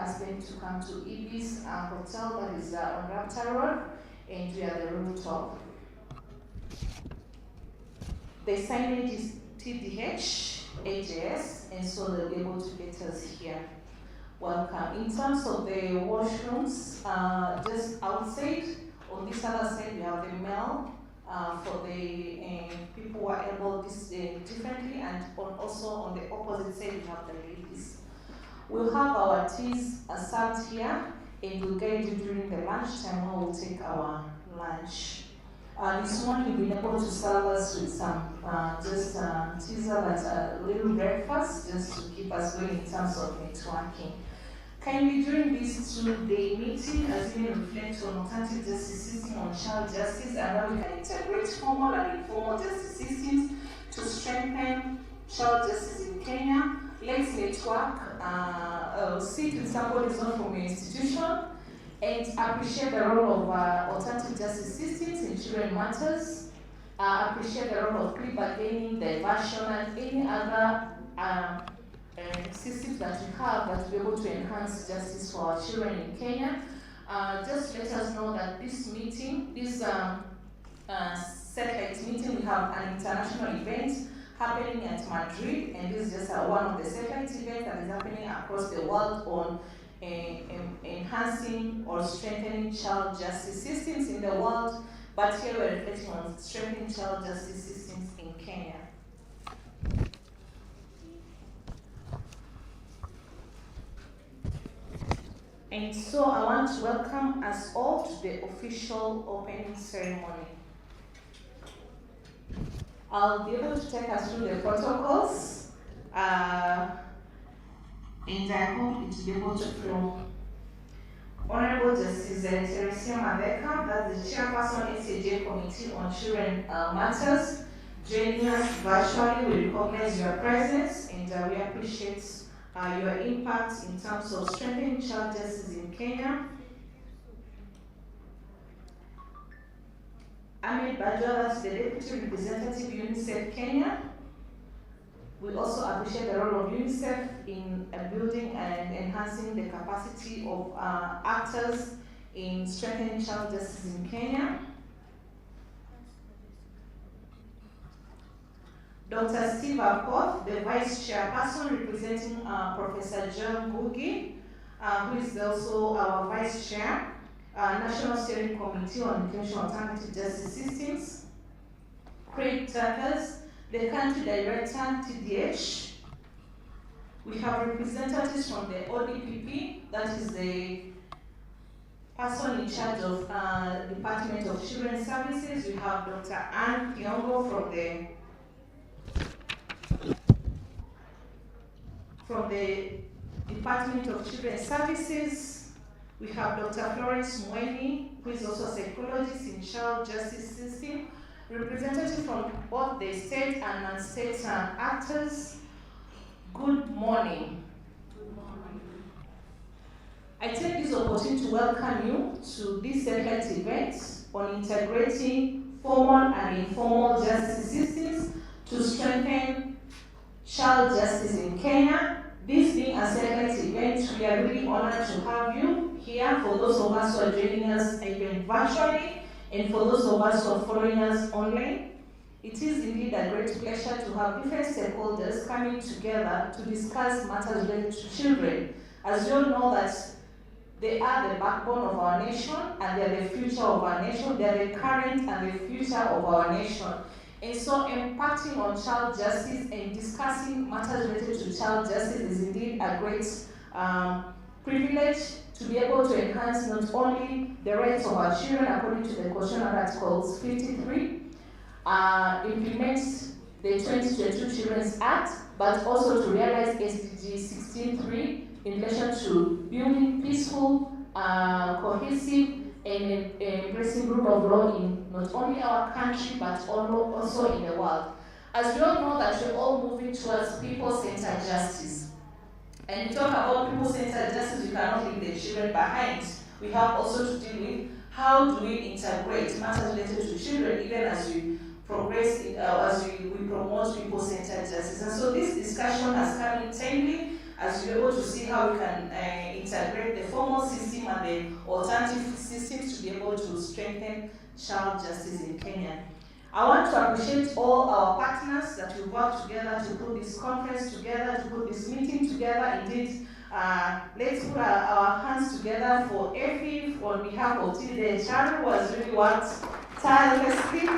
asked them to come to Ibis Hotel that is on Raptor Road, and we are the rooftop. The signage is TDH, AJS, and so they'll be able to get us here. Welcome. In terms of the washrooms, just outside, on this other side, we have the male for the people who are able differently, and also on the opposite side, we have the ladies. We'll have our teas served here, and we'll guide you during the lunchtime when we'll take our lunch. This morning, we've been able to serve us with some teaser that's a little breakfast, just to keep us going in terms of networking. Kindly, during this 2-day meeting, as we reflect on alternative justice system on child justice and how we can integrate formal and informal justice systems to strengthen child justice in Kenya, let's network, sit with somebody who's not from your institution, and appreciate the role of alternative justice systems in children matters, appreciate the role of plea bargaining, diversion, and any other systems that we have that will be able to enhance justice for our children in Kenya. Just let us know that this meeting, this satellite meeting, we have an international event happening at Madrid, and this is just one of the satellite events that is happening across the world on enhancing or strengthening child justice systems in the world, but here we're reflecting on strengthening child justice systems in Kenya. And so I want to welcome us all to the official opening ceremony. I'll be able to take us through the protocols, and I hope it will be able to flow. Honorable Justice Teresia Maveka, that's the Chairperson SAJ Committee on Children Matters, joining us virtually. We recognize your presence, and we appreciate your impact in terms of strengthening child justice in Kenya. Ahmed Bajwa, that's the Deputy Representative UNICEF Kenya. We also appreciate the role of UNICEF in building and enhancing the capacity of actors in strengthening child justice in Kenya. Dr. Steve Akoth, the Vice Chairperson representing Professor John Gugi, who is also our Vice Chair, National Steering Committee on Implementation of Alternative Justice Systems. Craig Tuckers, the Country Director, TDH. We have representatives from the ODPP, that is the person in charge of Department of Children's Services. We have Dr. Anne Kiongo from the Department of Children's Services. We have Dr. Florence Mweni, who is also a psychologist in child justice system. Representatives from both the state and non-state actors. Good morning. Good morning. I take this opportunity to welcome you to this satellite event on integrating formal and informal justice systems to strengthen child justice in Kenya. This being a satellite event, we are really honored to have you here. For those of us who are joining us even virtually, and for those of us who are following us online, it is indeed a great pleasure to have different stakeholders coming together to discuss matters related to children. As you all know that they are the backbone of our nation, and they are the future of our nation. They are the current and the future of our nation. And so impacting on child justice and discussing matters related to child justice is indeed a great privilege to be able to enhance not only the rights of our children according to the Constitutional Article 53, implement the 2022 Children's Act, but also to realize SDG 16.3 in relation to building peaceful, cohesive, and embracing rule of law in not only our country, but also in the world. As we all know that we're all moving towards people-centered justice. And we talk about people-centered justice, we cannot leave the children behind. We have also to deal with how do we integrate matters related to children, even as we progress, as we promote people-centered justice. And so this discussion has come in timely as we're able to see how we can integrate the formal system and the alternative systems to be able to strengthen child justice in Kenya. I want to appreciate all our partners that we worked together to put this conference together, to put this meeting together. Indeed, let's put our hands together for EFIF on behalf of TDHR, who has really worked tirelessly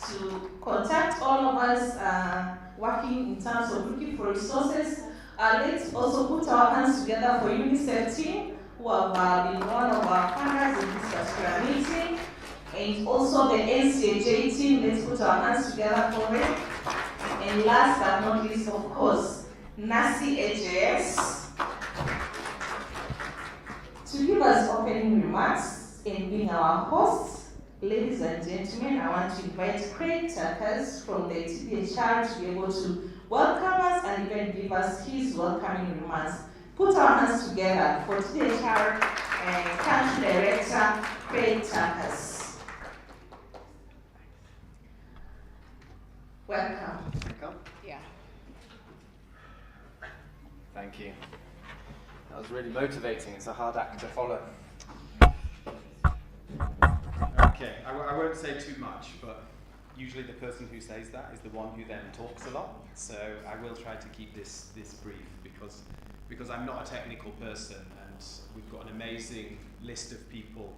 to contact all of us working in terms of looking for resources. Let's also put our hands together for UNICEF team, who have been one of our partners in this particular meeting. And also the NCAJ team, let's put our hands together for it. And last but not least, of course, NACI AJS to give us opening remarks and being our hosts. Ladies and gentlemen, I want to invite Craig Tuckers from the TDHR to be able to welcome us and even give us his welcoming remarks. Put our hands together for TDHR Country Director Craig Tuckers. Welcome. Welcome. Yeah. Thank you. That was really motivating. It's a hard act to follow. Okay, I won't say too much, but usually the person who says that is the one who then talks a lot. So I will try to keep this brief because I'm not a technical person, and we've got an amazing list of people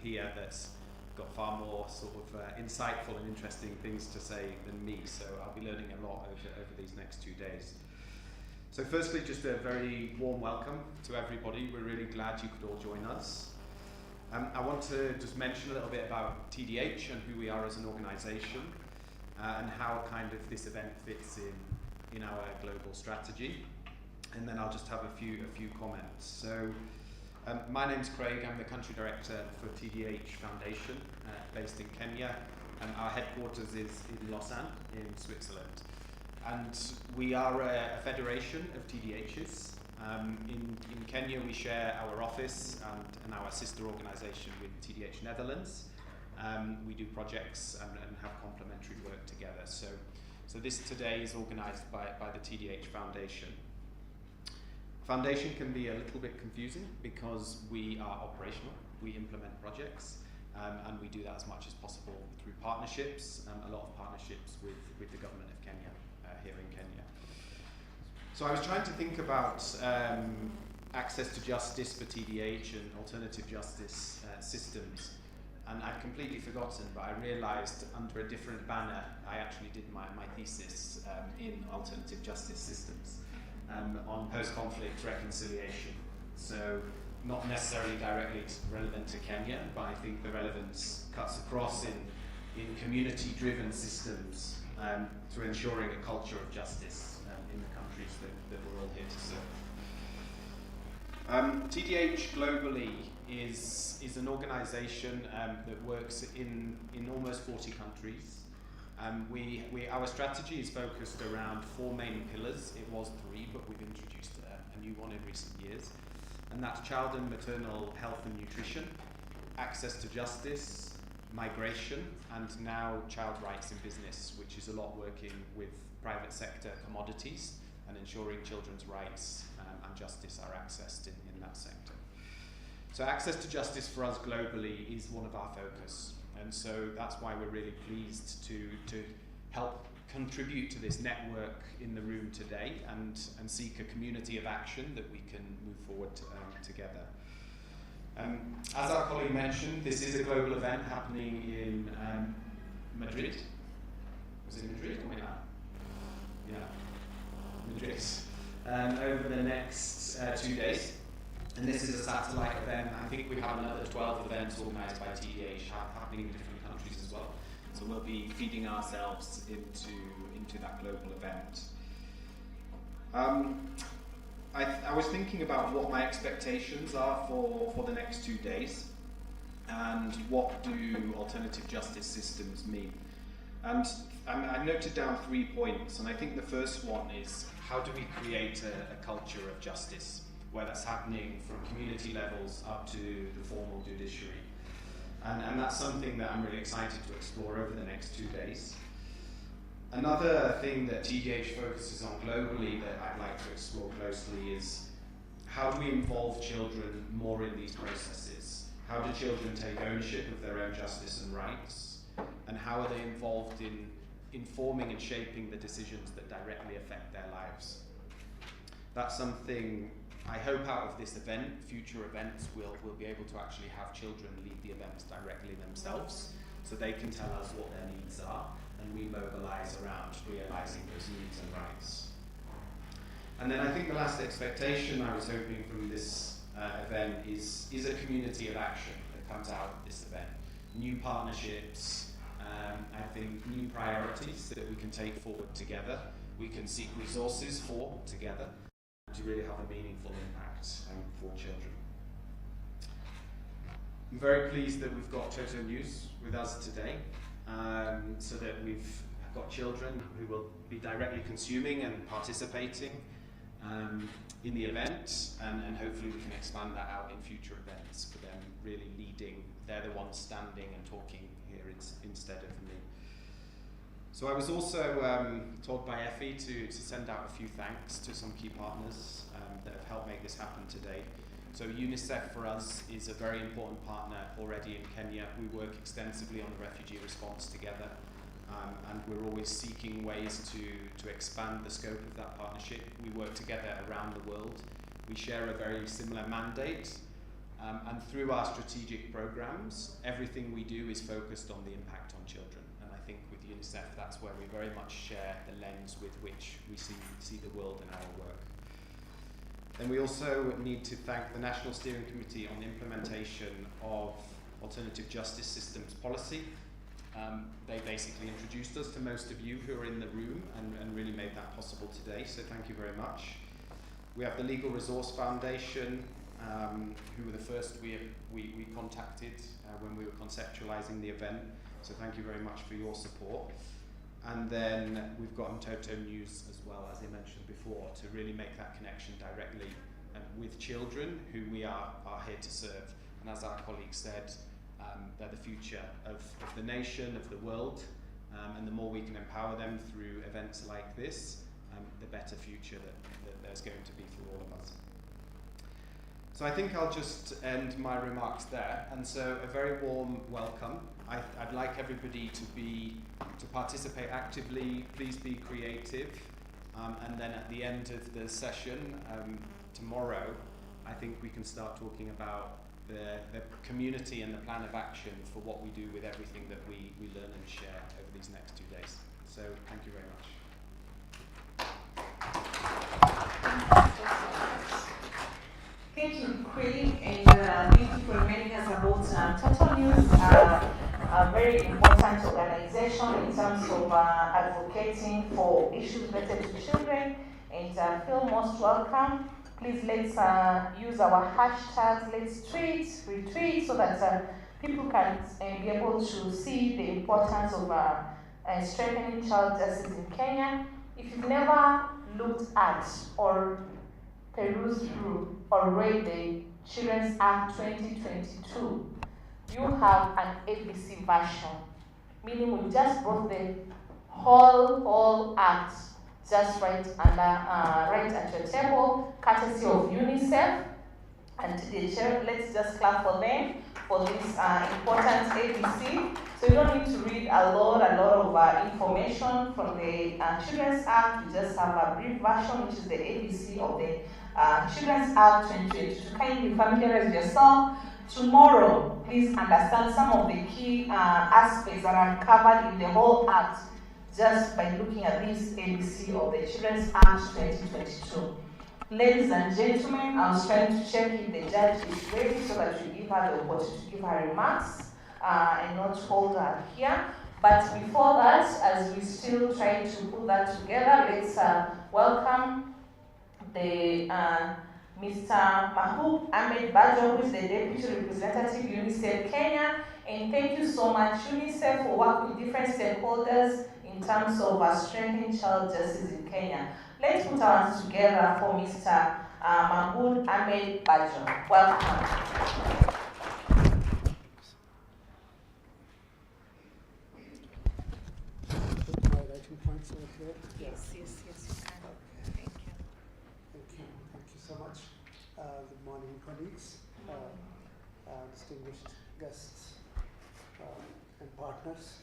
here that's got far more sort of insightful and interesting things to say than me, so I'll be learning a lot over these next 2 days. So firstly, just a very warm welcome to everybody. We're really glad you could all join us. I want to just mention a little bit about TDH and who we are as an organisation and how kind of this event fits in our global strategy, and then I'll just have a few comments. So. My name's Craig, I'm the Country Director for TDH Foundation, based in Kenya, and our headquarters is in Lausanne, in Switzerland. And we are a federation of TDHs. In Kenya we share our office and our sister organisation with TDH Netherlands. We do projects and have complementary work together. So this today is organised by the TDH Foundation. Foundation can be a little bit confusing because we are operational, we implement projects, and we do that as much as possible through partnerships, a lot of partnerships with the government of Kenya, here in Kenya. So I was trying to think about access to justice for TDH and alternative justice systems, and I'd completely forgotten, but I realised under a different banner I actually did my thesis in alternative justice systems. On post-conflict reconciliation. So not necessarily directly relevant to Kenya, but I think the relevance cuts across in community-driven systems through ensuring a culture of justice in the countries that we're all here to serve. TDH globally is an organisation that works in almost 40 countries. Our strategy is focused around 4 main pillars. It was 3, but we've introduced a new one in recent years. And that's child and maternal health and nutrition, access to justice, migration, and now child rights in business, which is a lot working with private sector commodities and ensuring children's rights and justice are accessed in that sector. So access to justice for us globally is one of our focus. And so that's why we're really pleased to help contribute to this network in the room today and seek a community of action that we can move forward together. As our colleague mentioned, this is a global event happening in Madrid. Was it Madrid or Milan? Yeah, Madrid. Over the next 2 days. And this is a satellite event. I think we have another 12 events organised by TDH happening in different countries as well. So we'll be feeding ourselves into that global event. I was thinking about what my expectations are for the next 2 days and what do alternative justice systems mean. And I noted down 3 points, and I think the first one is how do we create a culture of justice, where that's happening from community levels up to the formal judiciary. And that's something that I'm really excited to explore over the next 2 days. Another thing that TDH focuses on globally that I'd like to explore closely is how do we involve children more in these processes? How do children take ownership of their own justice and rights? And how are they involved in informing and shaping the decisions that directly affect their lives? That's something I hope out of this event, future events, we'll be able to actually have children lead the events directly themselves, so they can tell us what their needs are, and we mobilize around realizing those needs and rights. And then I think the last expectation I was hoping from this event is a community of action that comes out of this event. New partnerships, I think new priorities that we can take forward together, we can seek resources for together to really have a meaningful impact for children. I'm very pleased that we've got Toto News with us today, so that we've got children who will be directly consuming and participating in the event, and hopefully we can expand that out in future events for them really leading. They're the ones standing and talking here instead of me. So I was also told by Effie to send out a few thanks to some key partners that have helped make this happen today. So UNICEF for us is a very important partner already in Kenya. We work extensively on the refugee response together, and we're always seeking ways to expand the scope of that partnership. We work together around the world. We share a very similar mandate, and through our strategic programs, everything we do is focused on the impact on children. And I think with UNICEF, that's where we very much share the lens with which we see the world and our work. And we also need to thank the National Steering Committee on the implementation of alternative justice systems policy. They basically introduced us to most of you who are in the room and really made that possible today, so thank you very much. We have the Legal Resource Foundation, who were the first we contacted when we were conceptualizing the event, so thank you very much for your support. And then we've got Toto News as well, as I mentioned before, to really make that connection directly with children who we are here to serve. And as our colleague said, they're the future of the nation, of the world, and the more we can empower them through events like this, the better future that there's going to be for all of us. So I think I'll just end my remarks there, and so a very warm welcome. I'd like everybody to participate actively, please be creative, and then at the end of the session tomorrow, I think we can start talking about the community and the plan of action for what we do with everything that we learn and share over these next 2 days. So thank you very much. Thank you, Craig, and thank you for reminding us about Total News, a very important organization in terms of advocating for issues related to children, and feel most welcome. Please let's use our hashtags, let's tweet, retweet, so that people can be able to see the importance of strengthening child justice in Kenya. If you've never looked at or perused through or read the Children's Act 2022, you have an ABC version, meaning we just brought the whole act just right at your table, courtesy of UNICEF and Judicial. Let's just clap for them for this important ABC. So you don't need to read a lot of information from the Children's Act. You just have a brief version, which is the ABC of the Children's Act 2022. Kindly familiarize yourself. Tomorrow, please understand some of the key aspects that are covered in the whole Act just by looking at this ABC of the Children's Act 2022. Ladies and gentlemen, I was trying to check if the judge is ready so that we give her the opportunity to give her remarks and not hold her here. But before that, as we still try to put that together, let's welcome the Mr. Mahub Ahmed Bajo, who is the Deputy Representative UNICEF Kenya. And thank you so much, UNICEF, for working with different stakeholders in terms of strengthening child justice in Kenya. Let's put our hands together for Mr. Mahmoud Ahmed Bajo. Welcome. Highlighting points. there? Yes, you can. Thank you. Thank you so much. Good morning, colleagues, distinguished guests, and partners.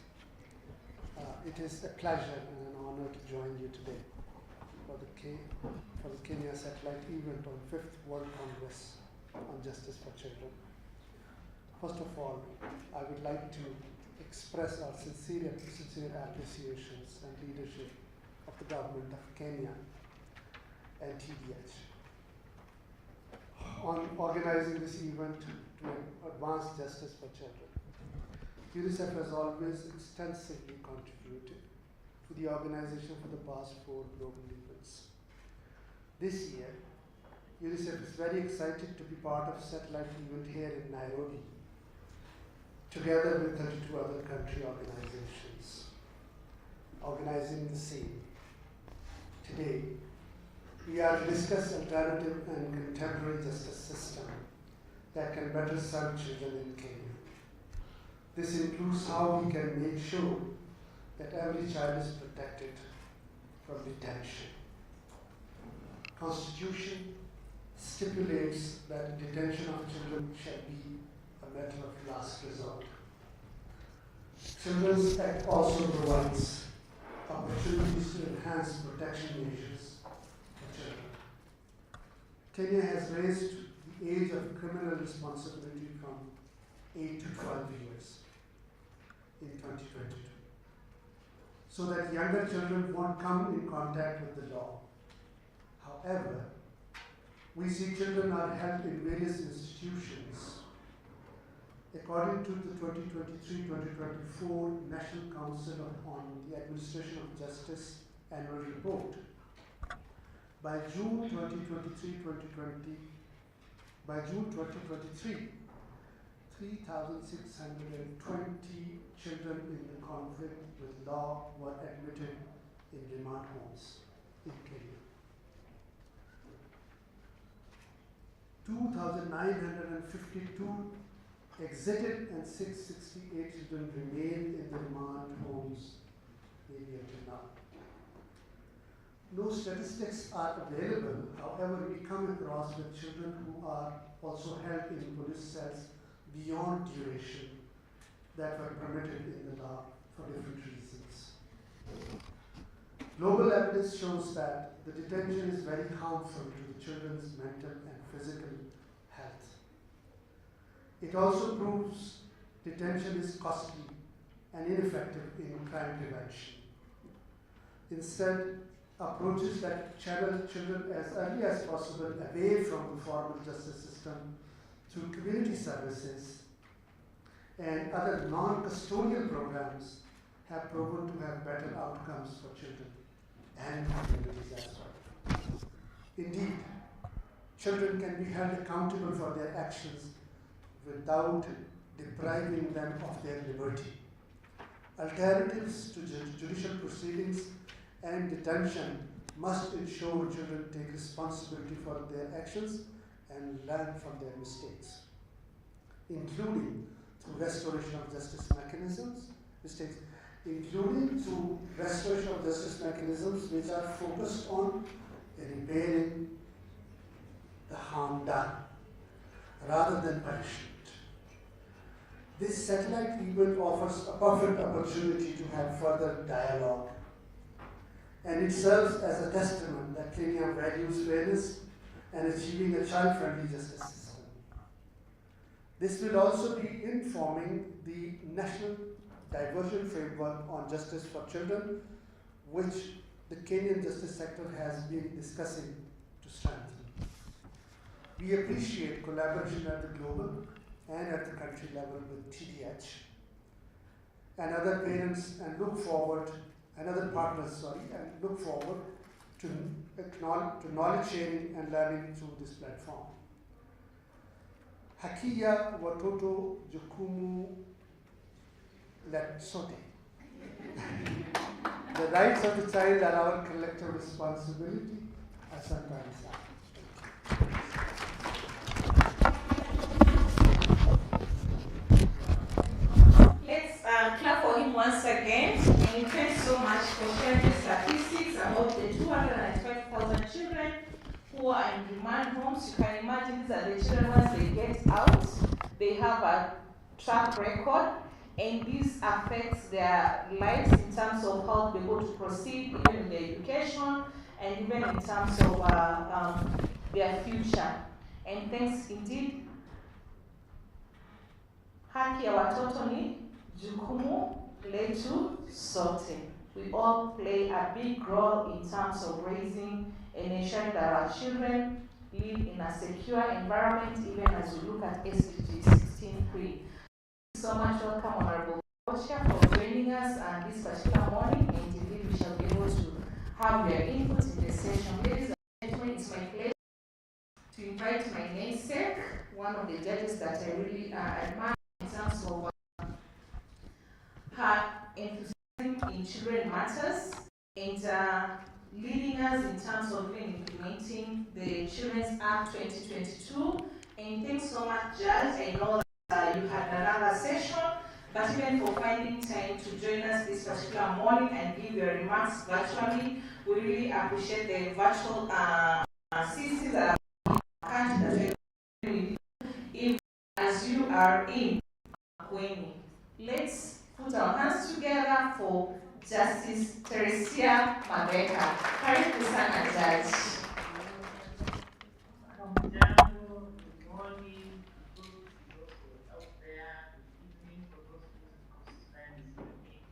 It is a pleasure and an honor to join you today for the Kenya Satellite event on 5th World Congress on Justice for Children. First of all, I would like to express our sincere appreciations and leadership of the government of Kenya and TDH on organizing this event to advance justice for children. UNICEF has always extensively contributed to the organization for the past 4 global events. This year, UNICEF is very excited to be part of satellite event here in Nairobi, together with 32 other country organizations, organizing the same. Today, we are to discuss alternative and contemporary justice system that can better serve children in Kenya. This includes how we can make sure that every child is protected from detention. Constitution stipulates that detention of children shall be a matter of last resort. Children's Act also provides opportunities to enhance protection measures for children. Kenya has raised the age of criminal responsibility from 8 to 12 years in 2022, so that younger children won't come in contact with the law. However, we see children are held in various institutions. According to the 2023-2024 National Council on the Administration of Justice Annual Report, by June 2023, 3,620 children in the conflict with law were admitted in remand homes in Kenya. 2,952 exited and 668 children remain in the remand homes maybe until now. No statistics are available. However, we come across with children who are also held in police cells beyond duration that were permitted in the law for different reasons. Global evidence shows that the detention is very harmful to the children's mental and physical health. It also proves detention is costly and ineffective in crime prevention. Instead, approaches that channel children as early as possible away from the formal justice system through community services and other non-custodial programs have proven to have better outcomes for children and communities as well. Indeed, children can be held accountable for their actions without depriving them of their liberty. Alternatives to judicial proceedings and detention must ensure children take responsibility for their actions and learn from their mistakes, including through restoration of justice mechanisms, which are focused on repairing the harm done rather than punishment. This satellite event offers a perfect opportunity to have further dialogue, and it serves as a testament that Kenya values fairness and achieving a child-friendly justice system. This will also be informing the National Diversion Framework on Justice for Children, which the Kenyan justice sector has been discussing to strengthen. We appreciate collaboration at the global and at the country level with TDH and other parents and look forward to knowledge sharing and learning through this platform. Hakia watoto jukumu sote. The rights of the child are our collective responsibility. Asante sana. Let's clap for him once again. And thanks so much for sharing the statistics. homes, you can imagine these are the children once they get out, they have a track record, and this affects their lives in terms of how they're able to proceed, even in their education, and even in terms of their future. And thanks indeed. Haki ya watoto ni jukumu letu sote. We all play a big role in terms of raising and ensuring that our children live in a secure environment, even as we look at SDG 16.3. Thank you so much. Welcome, Honorable Chair, for joining us this particular morning, and indeed we shall be able to have your input in the session. Ladies and gentlemen, it's my pleasure to invite my namesake, one of the judges that I really admire in terms of her enthusiasm in children matters and leading us in terms of implementing the Children's Act 2022. And thanks so much, Judge. I know that you had another session, but even for finding time to join us this particular morning and give your remarks virtually, we really appreciate the virtual assistance that country that with you, even as you are in Kweni. Let's put our hands together for Justice Teresia Mabeka. Karibu sana Judge. Good morning to those out there, good evening for those whose time is evening.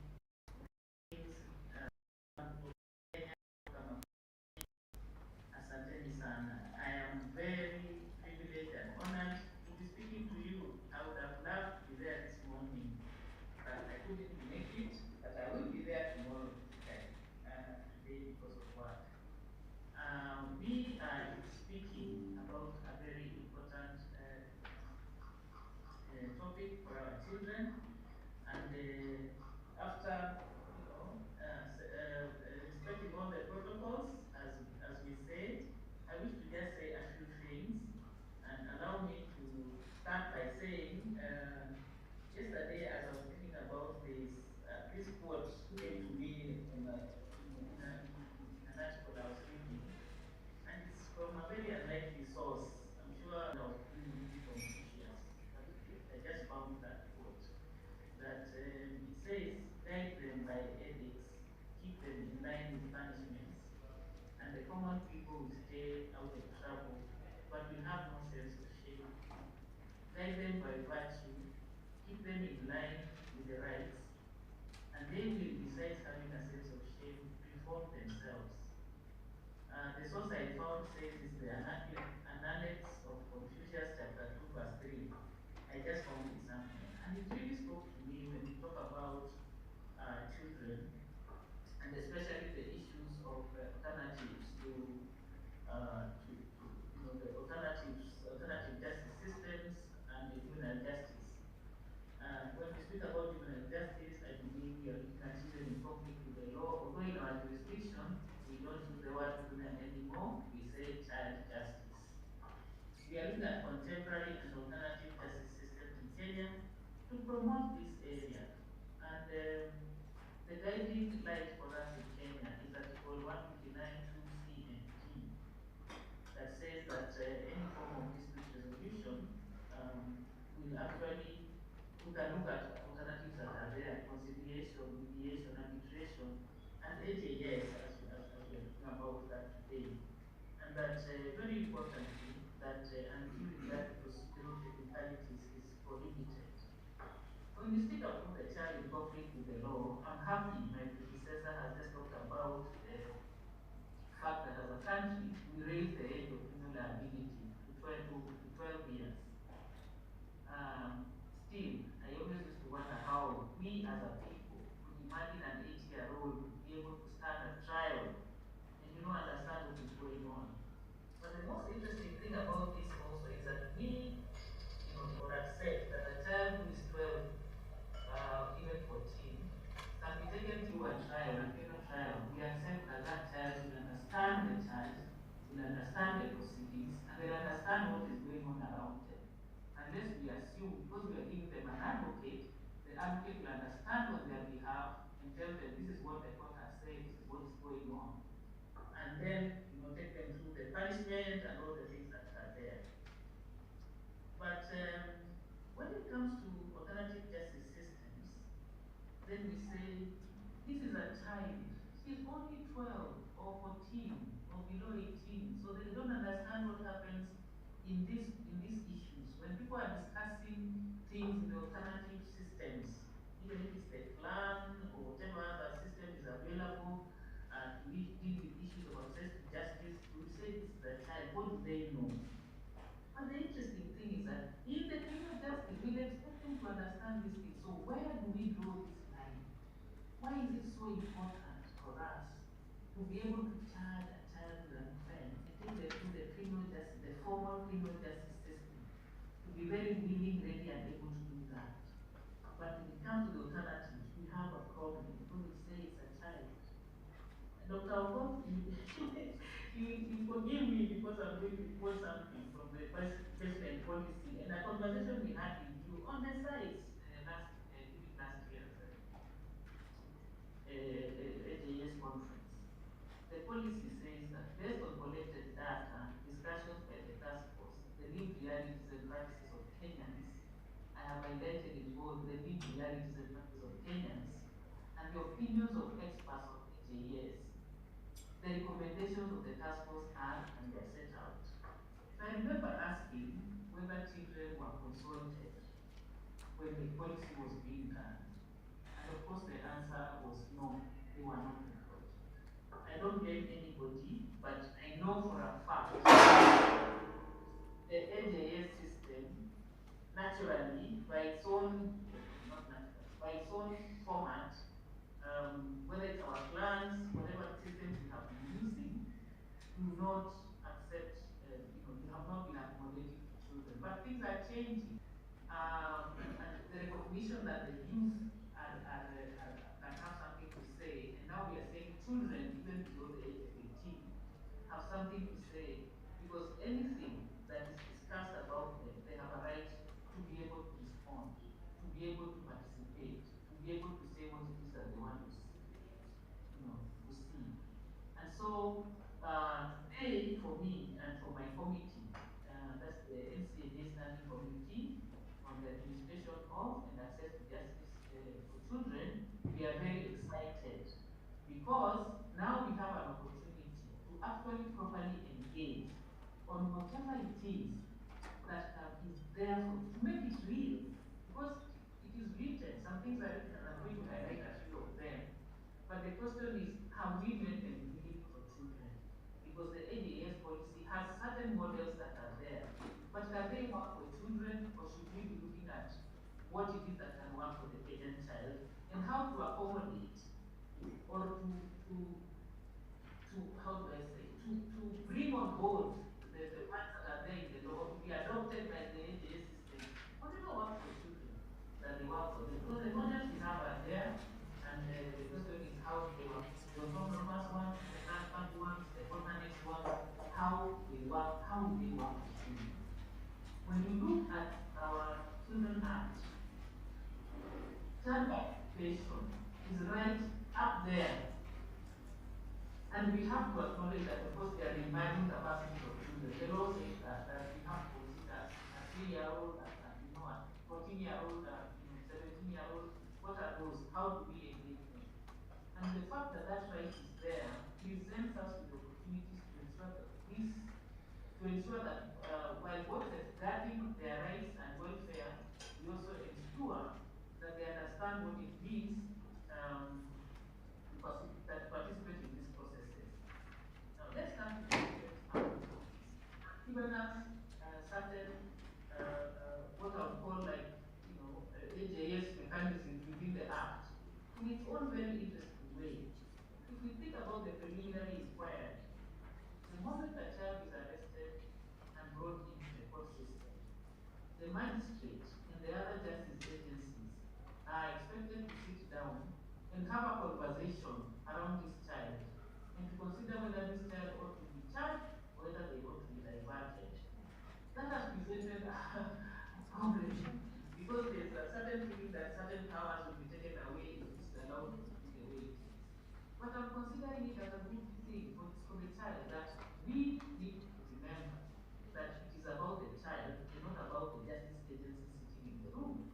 Asanteni sana. I am very privileged and honored to be speaking to you. I would have loved to be there this morning, but I couldn't make it. But I will be there tomorrow today because of work. We are speaking about a very important topic for our children, and after respecting all the protocols, as we said, I wish to just say a few things, and allow me to start by saying, yesterday as I was thinking about this quote came to me in an article I was reading, and it's from a very unlikely source. I'm sure I was doing reading from Confucius, but I just found that quote that it says, guide them by ethics, keep them in line with punishments, and the common people will stay out of trouble, but will have no sense of shame. Guide them by virtue, keep them in line with the rights, and they will, besides having a sense of shame, reform themselves. The source I found says it's the Analects of Confucius, chapter 2, verse 3. I just found it somewhere. And it really spoke to me when we talk about children, and especially the issues of alternatives to the alternative justice systems and the juvenile justice. When we speak about juvenile justice, I believe we are looking at children in conflict with the law. Although in our jurisdiction, we don't use the word juvenile anymore, we say child justice. We are looking at contemporary and alternative justice systems in Kenya to promote this area. And the guiding light for us in Kenya is Article 159, 2C and D, that says that any form of dispute resolution will actually, we can look at alternatives that are there: conciliation, mediation, arbitration, and AJS, as we are talking about that today. And that very importantly, that undoing that procedural technicalities is prohibited. When you speak about the child in conflict with the law, I'm happy my predecessor has just talked about the fact that as a country, we raised the age of criminal liability to 12 years. Still, I always used to wonder how we as a people could imagine an 8-year-old would be able to stand at trial and understand what is going on. But the most interesting thing about this also is that we, or accept that a child who is 12, even 14, can be taken through a trial, a penal trial. We accept that that child will understand the charge, will understand the proceedings, and will understand what is going on around them. Unless we assume, because we are giving them an advocate, the advocate will understand on their behalf and tell them this is what the court has said, this is what is going on. And then, take them through the punishment and all the things that are there. in these issues, when people are discussing things in the alternative systems, even if it's the clan or whatever other system is available, to deal with issues of access to justice, we say this is a child, what do they know? But the interesting thing is that in the criminal justice, we expect them to understand these things. So where do we draw this line? Why is it so important for us to be able to charge a child with an offense and take them through the criminal justice, the formal criminal justice system, to be very willing, ready, and able to do that? But when it comes to the alternatives, we have a problem because we say it's a child. Dr. Akoth, you forgive me because I'm going to quote something from the baseline policy and a conversation we had with you on the sites during last year's AJS conference. The policy says that based on collected data, discussions by the task force, the lived realities and practices of Kenyans, I have highlighted in bold the lived realities and practices of Kenyans, and the opinions of experts on AJS. The recommendations of the task force are and they are set out. So I remember asking whether children were consulted when the policy was being done. And of course the answer was no, they were not consulted. I don't blame anybody, but I know for a fact the AJS system naturally, by its own, not naturally, by its own format, whether it's our plans, whatever systems we have been using, do not accept, they have not been accommodating to children. But things are changing. And the recognition that the youth can have something to say, and now we are saying children, even below the age of 18, have something to say, because anything that is discussed about them, they have a right to be able to respond, to be able to participate, to be able to say what it is that they want to see. And so today for me and for my committee, that's the NCAJ Standing Committee on the Administration of and Access to Justice for Children, we are very excited because now we have an opportunity to actually properly engage on whatever it is that is there to make it real. Because it is written, some things are written, and I'm going to highlight a few of them. But the question is, have we made them real for children? Because the ADAS policy has certain models that are there. But can they work for children, or should we be looking at what it is that can work for the parent child, and how to accommodate, or to how do I say, to bring on board the parts that are there in the law, to be adopted by the ADAS system, whatever works for children, that they work for them. Because the models we have are there, and the question is how they work. The autonomous ones, the transparent ones, the alternate ones, how they work with children. When you look at our Children Act, child participation is right up there. And we have to acknowledge that, of course, there are emerging capacities of children. The law says that we have to consider a 3-year-old, a 14-year-old, 17-year-old. What are those? How do we engage them? And the fact that that right is there presents us with opportunities to ensure that while both safeguarding their rights and welfare, we also ensure that they understand what it means to participate in these processes. Now let's come to the given us certain what I would call like AJS mechanisms within the Act in its own very interesting way. If we think about the preliminary inquiry, the moment a child is arrested and brought into the court system, the magistrate and the other justice agencies are expected to sit down and have a conversation around this child and to consider whether this child ought to be charged or whether they ought to be diverted. That has presented a problem because there's a certain feeling that certain powers will be taken away if this is allowed to be the way it is. But I'm considering it as a good thing for the child that we need to remember that it is about the child and not about the justice agency sitting in the room.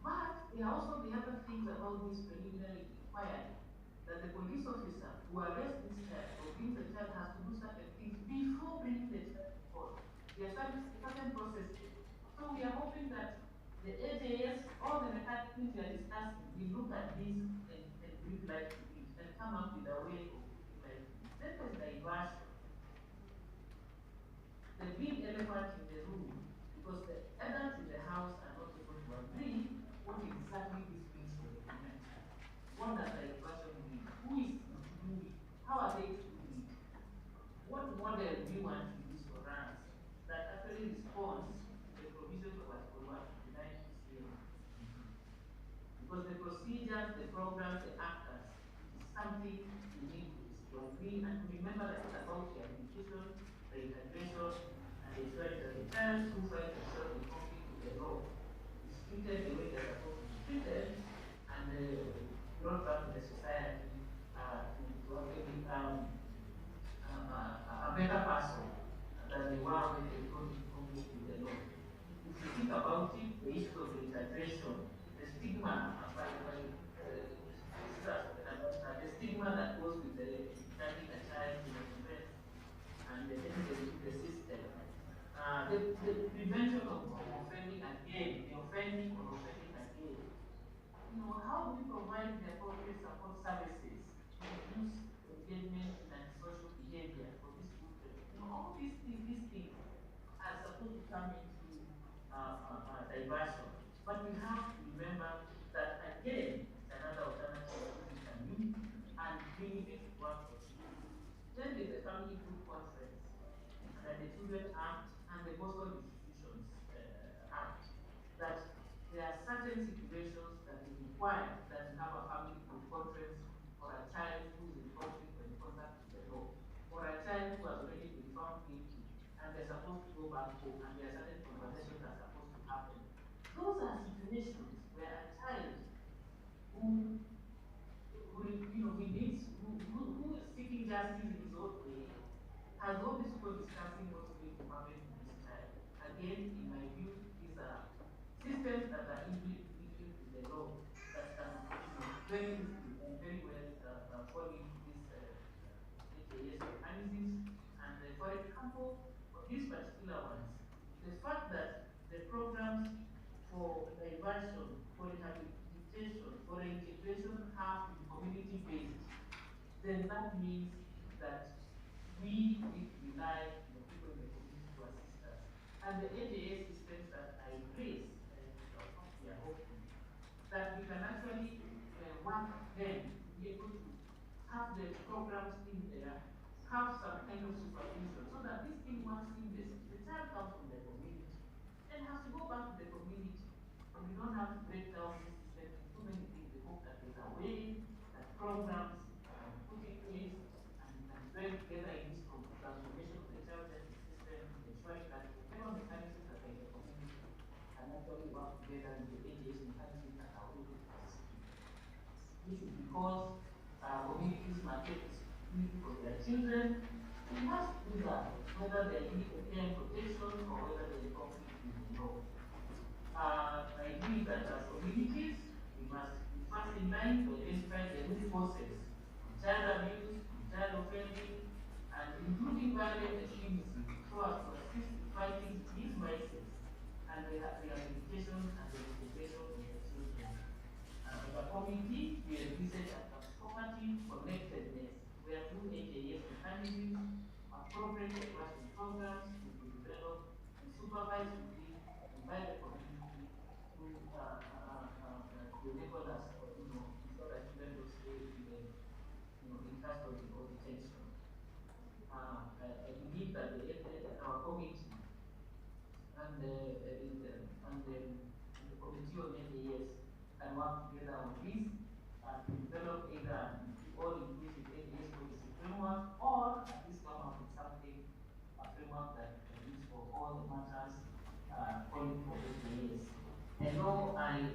But there are also the other things about this preliminary inquiry that the police officer who arrests this child or brings the child has to do certain things before bringing the child to court. They established a certain process. So we are hoping that the AJS, all the mechanisms we are discussing, we look at this and bring life to it and come up with a way of bringing life to it. That was diversion. The big elephant in the room, because the adults in the house are not able to agree what exactly this means for the community. What does diversion mean? Who is to do it? How are they to do it? What model do we want to use for us that actually responds to the provision of Article 159 PCA? Because the procedures, the programs, the actors is something we need to agree and to remember that it's about the application, the integration, and the ensuring that the child who finds themselves in conflict with the law is treated the way they're supposed to be treated and brought back to the society to actually become a better person than they were when they got in conflict with the law. If you think about it, the issue of integration, the stigma the stigma that goes with the taking a child to the defense and the system. The prevention of offending again, the offending or offending again. You know, how do we provide the appropriate support services to reduce engagement in antisocial behavior for these children? You know, all these things are supposed to come into diversion. But we have to remember that again, it's another alternative we can use and bring it to work for children. Then there's the Family Group Conference, and the Children Act, and the Boston Institutions Act, that there are certain situations that is required that you have a family group conference for a child who is in conflict or in contact with the law, or a child who has already been found guilty, and they're supposed to go back home, and there are certain conversations that are supposed to happen. Those are situations where a child who is seeking justice in his own way has all these people discussing what's going to happen to this child. Again, in my view, these are systems that are inbuilt in the law that can very easily and very well fall into these AJS mechanisms. And for example, for these particular ones, the fact that the programs for diversion, for rehabilitation, for integration have to be community-based, then that means that we need to rely on the people in the community to assist us. And the AJS systems that are in place, we are hoping that we can actually work then to be able to have the programs in there, have some kind of supervision so that this thing works seamlessly. The child comes from the community and has to go back to the community. And we don't have to break down this system in too many things. We hope that there's a way that programs are put in place and join together in this transformation of the child justice system, ensuring that whatever mechanisms that are in the community can actually work together in the AJS mechanisms that are able to participate. This is because communities market is for their children. We must do that, whether they need care and protection or whether they are conflict with the law. I agree that as communities, we must be first in line to identify the root causes of child abuse, child offending, and including violent extremism so as to assist in fighting these vices and the rehabilitation and the integration of the children. As a community, we envisage a transformative connectedness where through AJS mechanisms, appropriate diversion programs will be developed and supervised within and by the community to enable us, so that children will stay in custody or detention. I believe that our committee and the committee on AJS can work together on this to develop either all-inclusive AJS policy framework or at least come up with something, a framework that is for all the matters calling for AJS. I know there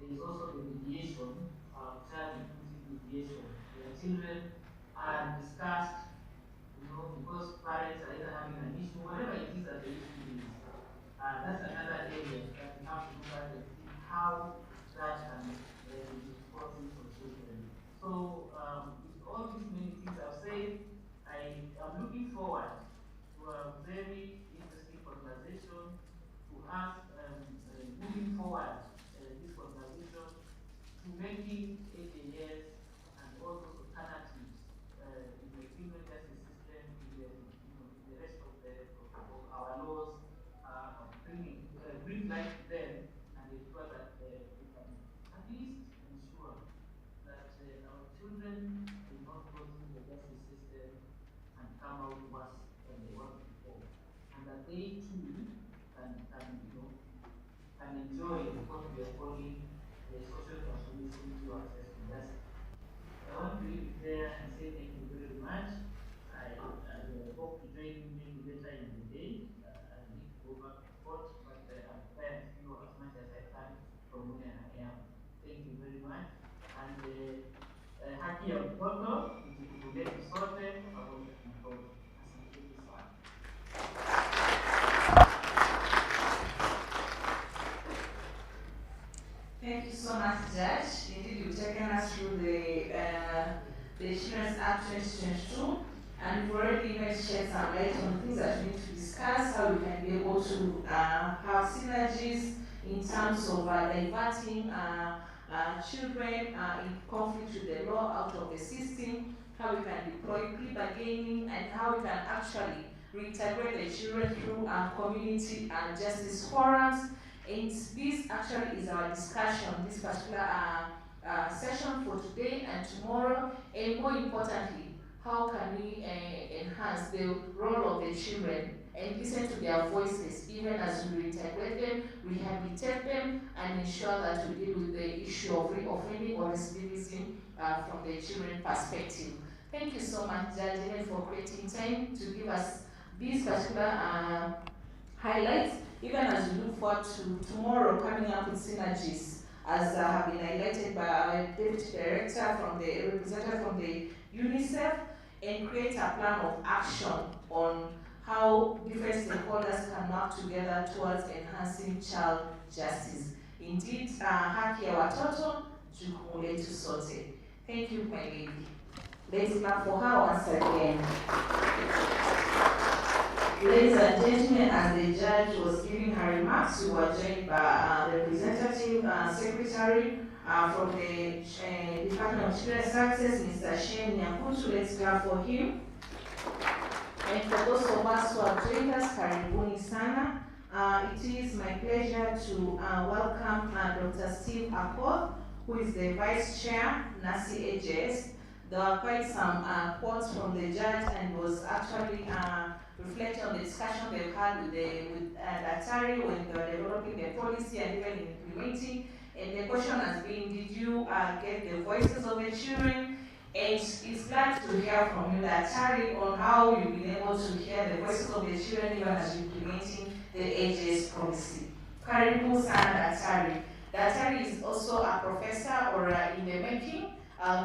is also the mediation, child-inclusive mediation, where children are discussed, because parents are either having an issue, whatever it is that the issue is. That's another area that we have to look at and see how that can be supporting for children. So, with all these many things I've said, I am looking forward to a very us moving forward this conversation to making AJS and all those alternatives in the criminal justice system, in the rest of our laws, bring life to them and ensure that we can at least ensure that our children will not go through the justice system and come out worse than they were before, and that they too can enjoy what we are calling the social transformation through access to justice. I want to leave it there and say thank you very much. I hope to join you maybe later in the day. I need to go back to court, but I'm trying to do as much as I can from where I am. Thank you very much. And happy Akoth, if you get it sorted, I will let you go. Thank you so much, Judge. Indeed, you've taken us through the Children's Act 2022, and we've already even shed some light on things that we need to discuss, how we can be able to have synergies in terms of diverting children in conflict with the law out of the system, how we can deploy plea bargaining, and how we can actually reintegrate the children through community and justice forums. And this actually is our discussion, this particular session for today and tomorrow. And more importantly, how can we enhance the role of the children and listen to their voices, even as we reintegrate them, rehabilitate them, and ensure that we deal with the issue of reoffending or recidivism from the children perspective. Thank you so much, Judge, for creating time to give us these particular highlights, even as we look forward to tomorrow coming up with synergies, as have been highlighted by our Deputy Director from the representative from the UNICEF, and create a plan of action on how different stakeholders can work together towards enhancing child justice. Indeed, haki ya watoto, jukumu letu sote. Thank you, my lady. Let's clap for her once again. Ladies and gentlemen, as the judge was giving her remarks, we were joined by the representative secretary from the Department of Children's Services, Mr. Shane Nyakutu. Let's clap for him. And for those of us who have joined us, karibuni sana. It is my pleasure to welcome Dr. Steve Akoth, who is the Vice Chair, NACI AJS. There were quite some quotes from the judge, and was actually reflecting on the discussion they've had with Daktari when they were developing the policy and even implementing. And the question has been, did you get the voices of the children? And it's glad to hear from you, Daktari, on how you've been able to hear the voices of the children even as you're implementing the AJS policy. Karibu sana, Daktari. Daktari is also a professor or in the making.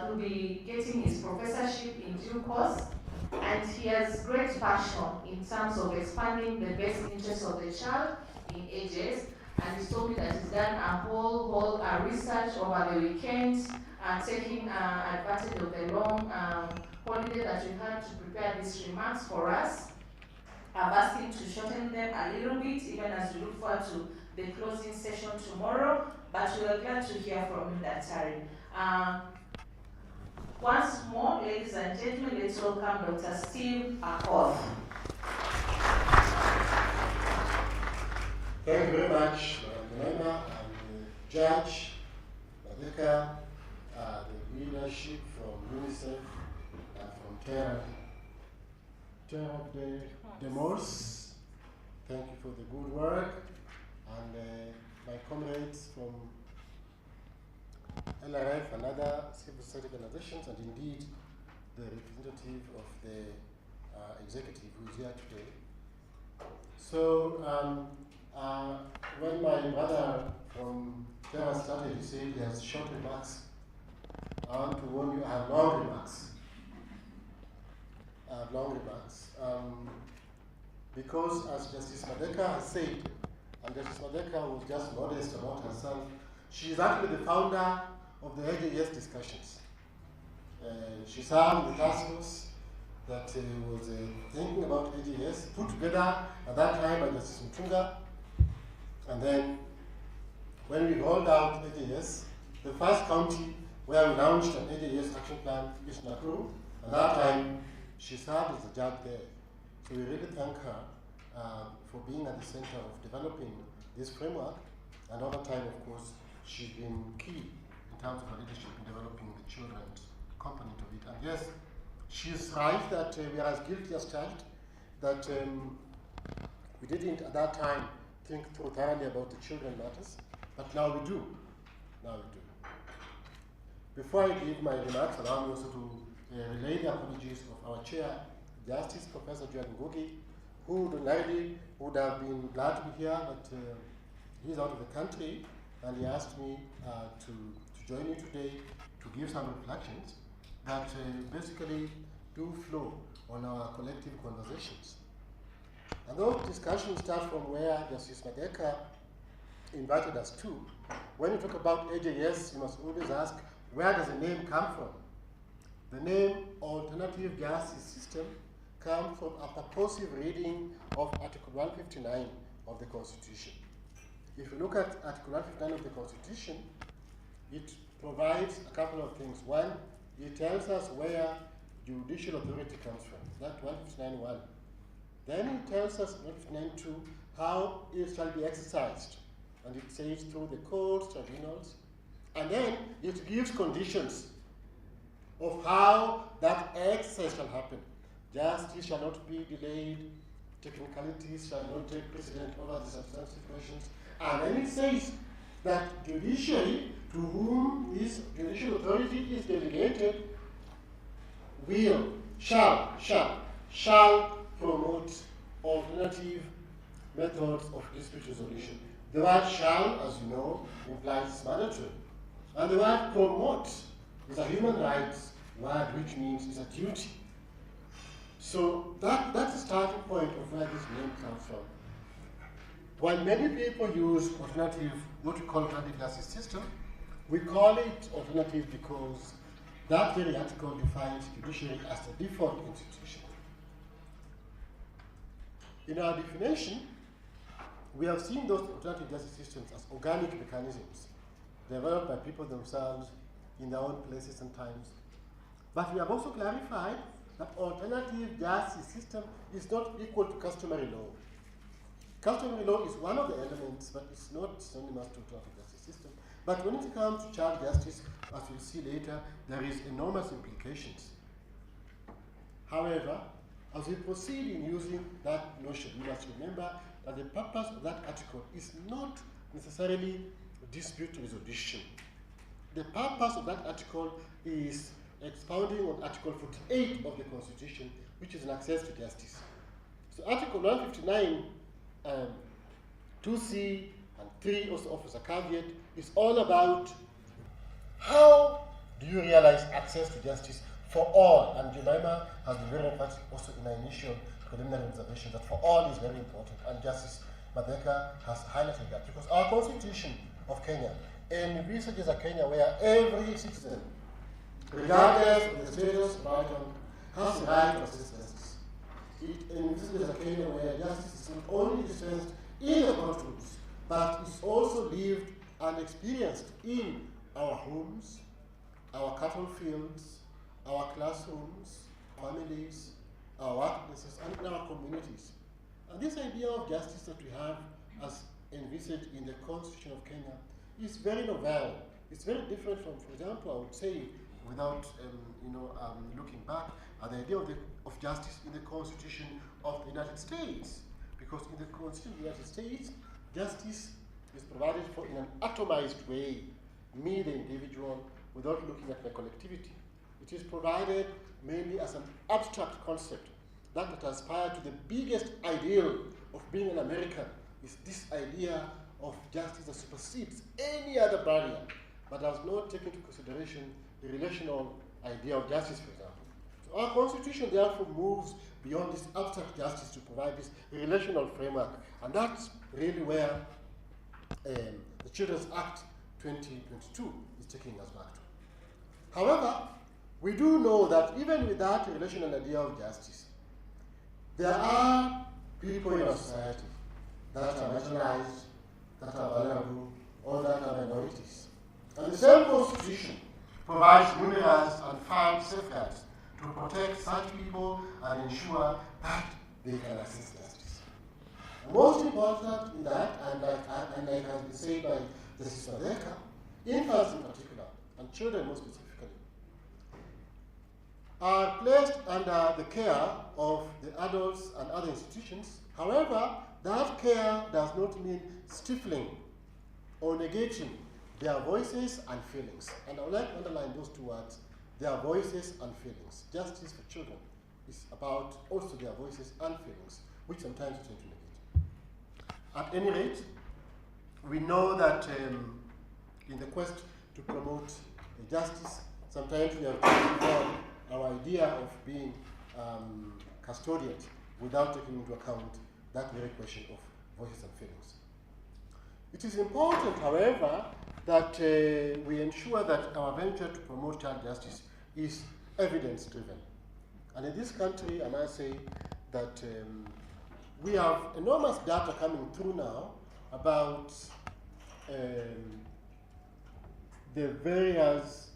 Will be getting his professorship in due course, and he has great passion in terms of expanding the best interests of the child in AJS, and he told me that he's done a whole research over the weekend, taking advantage of the long holiday that we had to prepare these remarks for us. I've asked him to shorten them a little bit, even as we look forward to the closing session tomorrow, but we are glad to hear from you, Daktari. Once more, ladies and gentlemen, let's welcome Dr. Steve Akoth. Thank you very much, Madam and Judge, Madeka, the leadership from UNICEF, from Terra de Mors. Thank you for the good work, and my comrades from LRF and other civil society organizations, and indeed the representative of the executive who is here today. So when my brother from Terra started, he said he has short remarks. I want to warn you, I have long remarks. Because as Justice Madeka has said, and Justice Madeka was just modest about herself, she is actually the founder of the AJS discussions. She served the task force that was thinking about AJS, put together at that time by Justice Mutunga, And then when we rolled out AJS, the first county where we launched an AJS action plan is Nakuru. At that time, she served as a judge there. So we really thank her for being at the center of developing this framework. And over time, of course, she's been key in terms of her leadership in developing the children's component of it. And yes, she's right that we are as guilty as charged, that we didn't at that time think too thoroughly about the children matters, but now we do. Now we do. Before I give my remarks, allow me also to relay the apologies of our chair, Justice Professor Joan Ngugi, who ordinarily would have been glad to be here, but he's out of the country, and he asked me to join you today to give some reflections that basically do flow on our collective conversations. And those discussions start from where Justice Madeka invited us to. When you talk about AJS, you must always ask, where does the name come from? The name Alternative Justice System comes from a purposive reading of Article 159 of the Constitution. If you look at Article 159 of the Constitution, it provides a couple of things. One, it tells us where judicial authority comes from. That's 159.1. Then it tells us 159.2 how it shall be exercised. And it says through the courts, tribunals. And then it gives conditions of how that exercise shall happen. Justice shall not be delayed, technicalities shall not take precedent over the substantive questions. And then it says that judiciary, to whom this judicial authority is delegated, shall promote alternative methods of dispute resolution. The word shall, as you know, implies it's mandatory. And the word promote is a human rights word, which means it's a duty. So that's the starting point of where this name comes from. While many people use alternative, what we call alternative justice system, we call it alternative because that very article defines judiciary as the default institution. In our definition, we have seen those alternative justice systems as organic mechanisms developed by people themselves in their own places and times. But we have also clarified that alternative justice system is not equal to customary law. Customary law is one of the elements, but it's not synonymous to alternative justice system. But when it comes to child justice, as we'll see later, there is enormous implications. However, as we proceed in using that notion, we must remember that the purpose of that article is not necessarily dispute resolution. The purpose of that article is expounding on Article 48 of the Constitution, which is an access to justice. So Article 159, 2C and 3 also offers a caveat. It's all about how do you realize access to justice for all. And Jemima has been very emphatic also in her initial preliminary observation that for all is very important. And Justice Madeka has highlighted that because our Constitution of Kenya envisages a Kenya where every citizen, regardless of the status of outcome, has the right to access justice. It envisages a Kenya where justice is not only dispensed in the courtrooms, but is also lived and experienced in our homes, our cattle fields, our classrooms, families, our workplaces, and in our communities. And this idea of justice that we have as envisaged in the Constitution of Kenya is very novel. It's very different from, for example, I would say, without looking back, at the idea of justice in the Constitution of the United States. Because in the Constitution of the United States, justice is provided for in an atomized way, me, the individual, without looking at the collectivity. It is provided mainly as an abstract concept that aspires to the biggest ideal of being an American, is this idea of justice that supersedes any other barrier, but does not take into consideration the relational idea of justice, for example. So our Constitution therefore moves beyond this abstract justice to provide this relational framework, and that's really where the Children's Act 2022 is taking us back to. However, we do know that even with that relational idea of justice, there are people in our society that are marginalized, that are vulnerable or that are minorities. And the same Constitution provides numerous and firm safeguards to protect such people and ensure that they can access justice. And most important in that, and like has been said by Justice Madeka, infants in particular, and children more specifically, are placed under the care of the adults and other institutions. However, that care does not mean stifling or negating their voices and feelings. And I would like to underline those two words, their voices and feelings. Justice for children is about also their voices and feelings, which sometimes we tend to negate. At any rate, we know that in the quest to promote justice, sometimes we have taken on our idea of being custodians without taking into account that very question of voices and feelings. It is important, however, that we ensure that our venture to promote child justice is evidence-driven. And in this country, I must say that we have enormous data coming through now about the various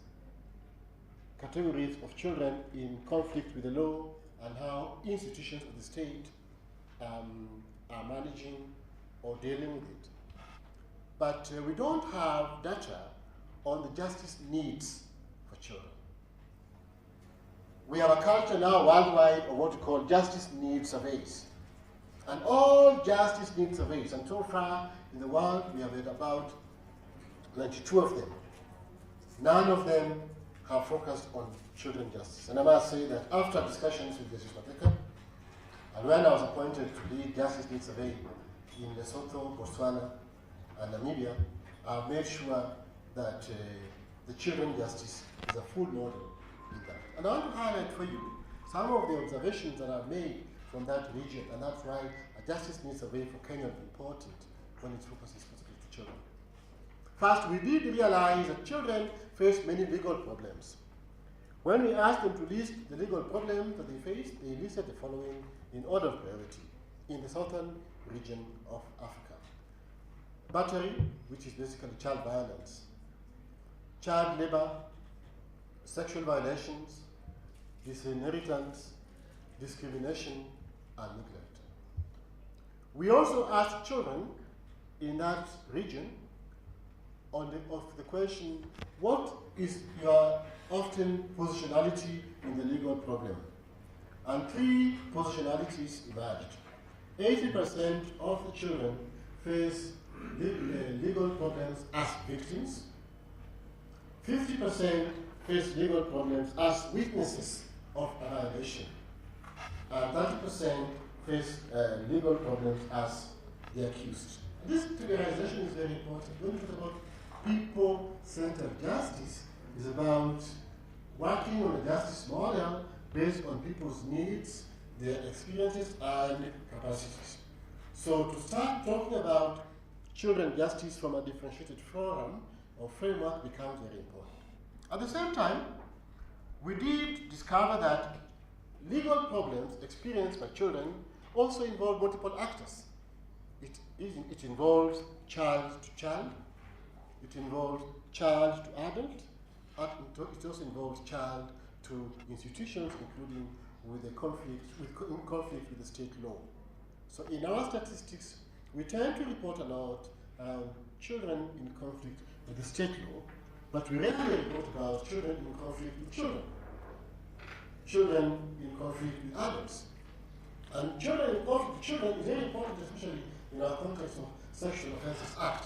categories of children in conflict with the law and how institutions of the state are managing or dealing with it. But we don't have data on the justice needs for children. We have a culture now worldwide of what we call justice needs surveys. And all justice needs surveys, and so far in the world we have had about 92 of them. None of them have focused on children's justice. And I must say that after discussions with Justice Madeka, and when I was appointed to lead justice needs survey in Lesotho, Botswana, and Namibia, I've made sure that the children's justice is a full model in that. And I want to highlight for you some of the observations that I've made from that region, and that's why a justice needs survey for Kenya is important when it focuses specifically to children. First, we did realize that children face many legal problems. When we asked them to list the legal problems that they face, they listed the following in order of priority in the southern region of Africa. Battery, which is basically child violence, child labor, sexual violations, disinheritance, discrimination, and neglect. We also asked children in that region of the question, what is your often positionality in the legal problem? And 3 positionalities emerged. 80% of the children face legal problems as victims. 50% face legal problems as witnesses of a violation. And 30% face legal problems as the accused. This categorization is very important. When we talk about people-centered justice, is about working on a justice model based on people's needs, their experiences, and capacities. So to start talking about children's justice from a differentiated forum or framework becomes very important. At the same time, we did discover that legal problems experienced by children also involve multiple actors. It involves child to child, it involves child to adult, and it also involves child to institutions, including with in conflict with the state law. So in our statistics, we tend to report a lot children in conflict with the state law, but we rarely report about children in conflict with children, children in conflict with adults. And children in conflict with children is very important, especially in our context of Sexual Offences Act,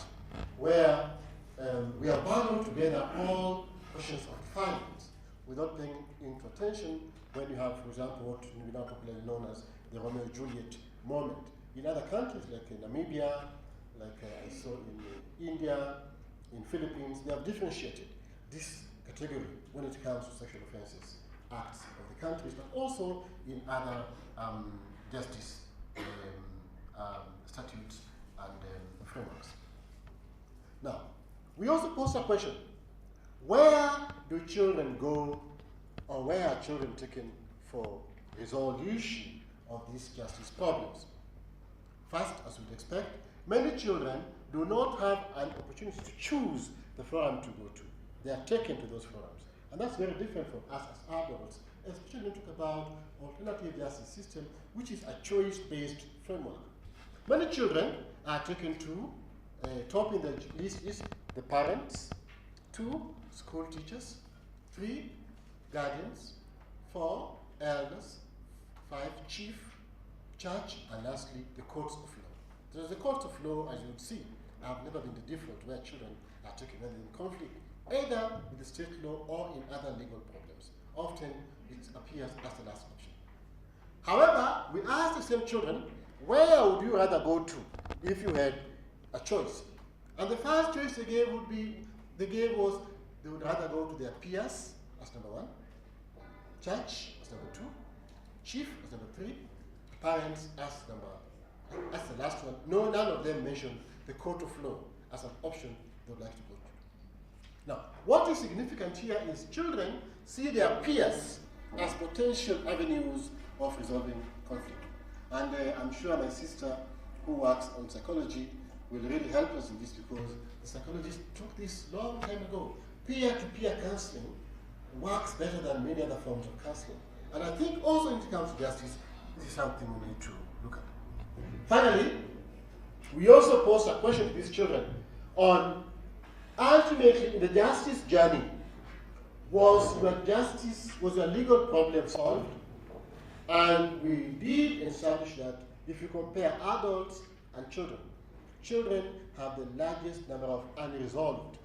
where we have bundled together all questions of defilement without paying into attention when you have, for example, what we now popularly known as the Romeo and Juliet moment. In other countries, like in Namibia, like I saw in India, in Philippines, they have differentiated this category when it comes to sexual offences acts of the countries, but also in other justice statutes and frameworks. Now, we also posed a question: where do children go, or where are children taken for resolution of these justice problems? First, as we'd expect, many children do not have an opportunity to choose the forum to go to. They are taken to those forums. And that's very different from us as adults, especially when we talk about alternative justice system, which is a choice-based framework. Many children are taken to, top in the list is the parents, 2, school teachers, 3, guardians, 4, elders, 5, chief, church, and lastly, the courts of law. So the courts of law, as you would see, have never been the default where children are taken when in conflict, either with the state law or in other legal problems. Often it appears as the last option. However, we asked the same children, where would you rather go to if you had a choice? And the first choice they gave was they would rather go to their peers as number 1, church as number 2, chief as number 3, parents as the last one. No, none of them mentioned the court of law as an option they would like to go to. Now, what is significant here is children see their peers as potential avenues of resolving conflict. And I'm sure my sister, who works on psychology, will really help us in this because the psychologists took this long time ago. Peer-to-peer counseling works better than many other forms of counseling. And I think also when it comes to justice, this is something we need to look at. Finally, we also posed a question to these children on ultimately in the justice journey, was your legal problem solved? And we did establish that if you compare adults and children, children have the largest number of unresolved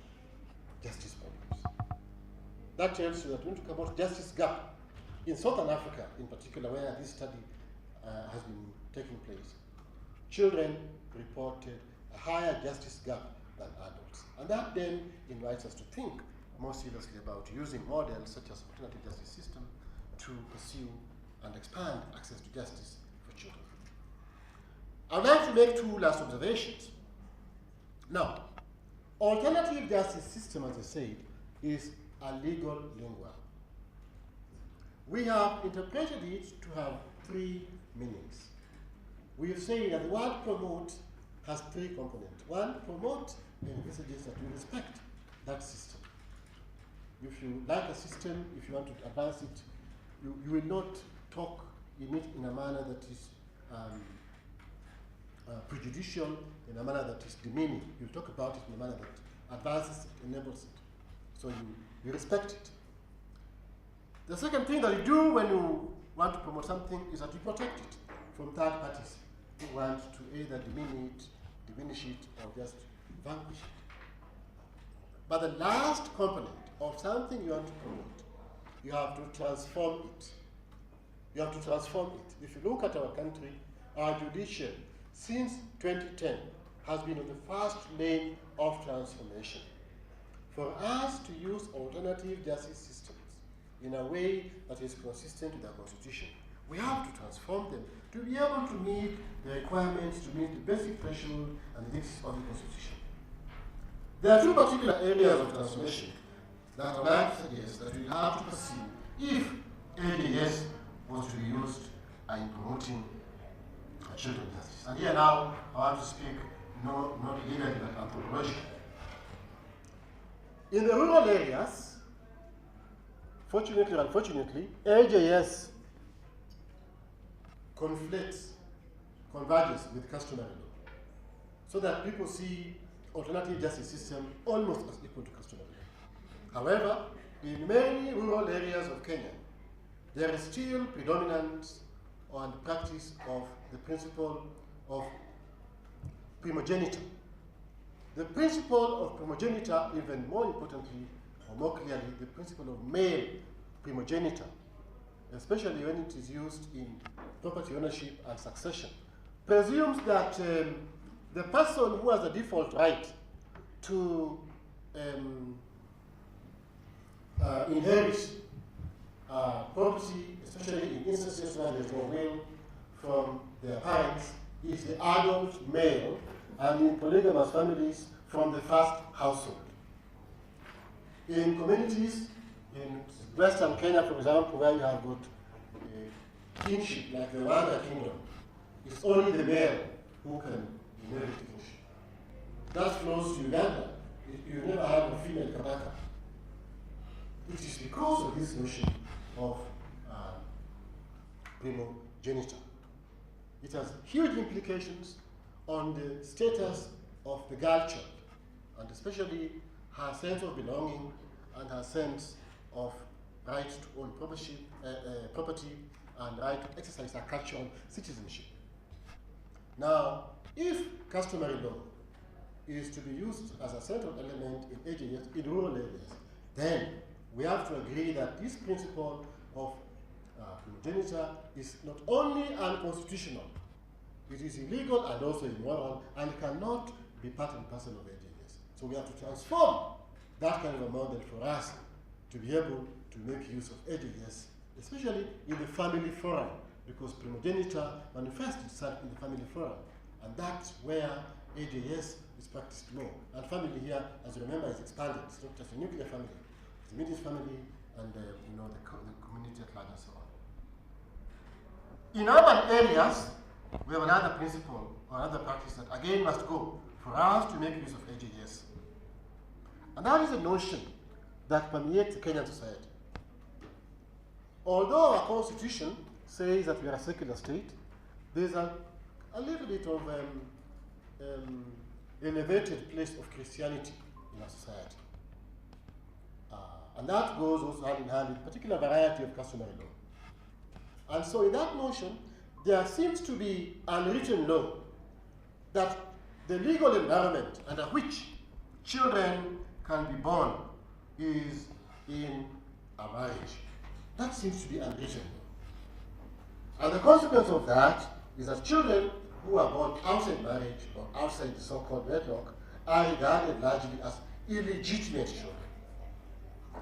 justice problems. That tells you that when we talk about justice gap, in Southern Africa in particular, where this study has been taking place, children reported a higher justice gap than adults. And that then invites us to think more seriously about using models such as alternative justice system to pursue and expand access to justice for children. I'd like to make 2 last observations. Now, alternative justice system, as I said, is a legal lingua. We have interpreted it to have 3 meanings. We have said that the word promote has 3 components. 1, promote envisages that we respect that system. If you like a system, if you want to advance it, you will not talk in it in a manner that is prejudicial, in a manner that is demeaning. You talk about it in a manner that advances it, enables it. So you respect it. The second thing that you do when you want to promote something is that you protect it from third parties who want to either diminish it, or just vanquish it. But the last component of something you want to promote, you have to transform it. You have to transform it. If you look at our country, our judicial, since 2010, has been on the first lane of transformation. For us to use alternative justice systems in a way that is consistent with the Constitution, we have to transform them to be able to meet the requirements, to meet the basic threshold and the needs of the Constitution. There are 2 particular areas of transformation that I would like to suggest that we have to pursue if AJS was to be used in promoting children's justice. And here now, I want to speak not legally but anthropologically. In the rural areas, fortunately or unfortunately, AJS converges with customary law, so that people see alternative justice system almost as equal to customary law. However, in many rural areas of Kenya, there is still predominance on the practice of the principle of primogeniture. The principle of primogeniture, even more importantly, or more clearly, the principle of male primogeniture, especially when it is used in property ownership and succession, presumes that the person who has the default right to inherit property, especially in instances where there is no will from their parents, is the adult male, and in polygamous families from the first household. In communities in Western Kenya, for example, where you have got kinship, like the Rwanda kingdom, it's only the male who can inherit kinship. that flows to Uganda, you never have a female Kabaka. It is because of this notion of primogeniture. It has huge implications on the status of the girl child, and especially her sense of belonging and her sense of right to own property and right to exercise her cultural citizenship. Now, if customary law is to be used as a central element in AJS in rural areas, then we have to agree that this principle of primogeniture is not only unconstitutional, it is illegal and also immoral, and cannot be part and parcel of AJS. So we have to transform that kind of a model for us to be able to make use of AJS, especially in the family forum, because primogeniture manifests itself in the family forum, and that's where AJS is practiced more. And family here, as you remember, is expanded. It's not just a nuclear family; it's a immediate family, and the community at large, and so on. In urban areas, we have another principle or another practice that again must go for us to make use of AJS, and that is a notion that permeates the Kenyan society. Although our constitution says that we are a secular state, there's a little bit of elevated place of Christianity in our society. And that goes also hand in hand with a particular variety of customary law. And so in that notion, there seems to be unwritten law that the legal environment under which children can be born is in a marriage. That seems to be unwritten law. And the consequence of that is that children who are born outside marriage or outside the so-called wedlock are regarded largely as illegitimate children.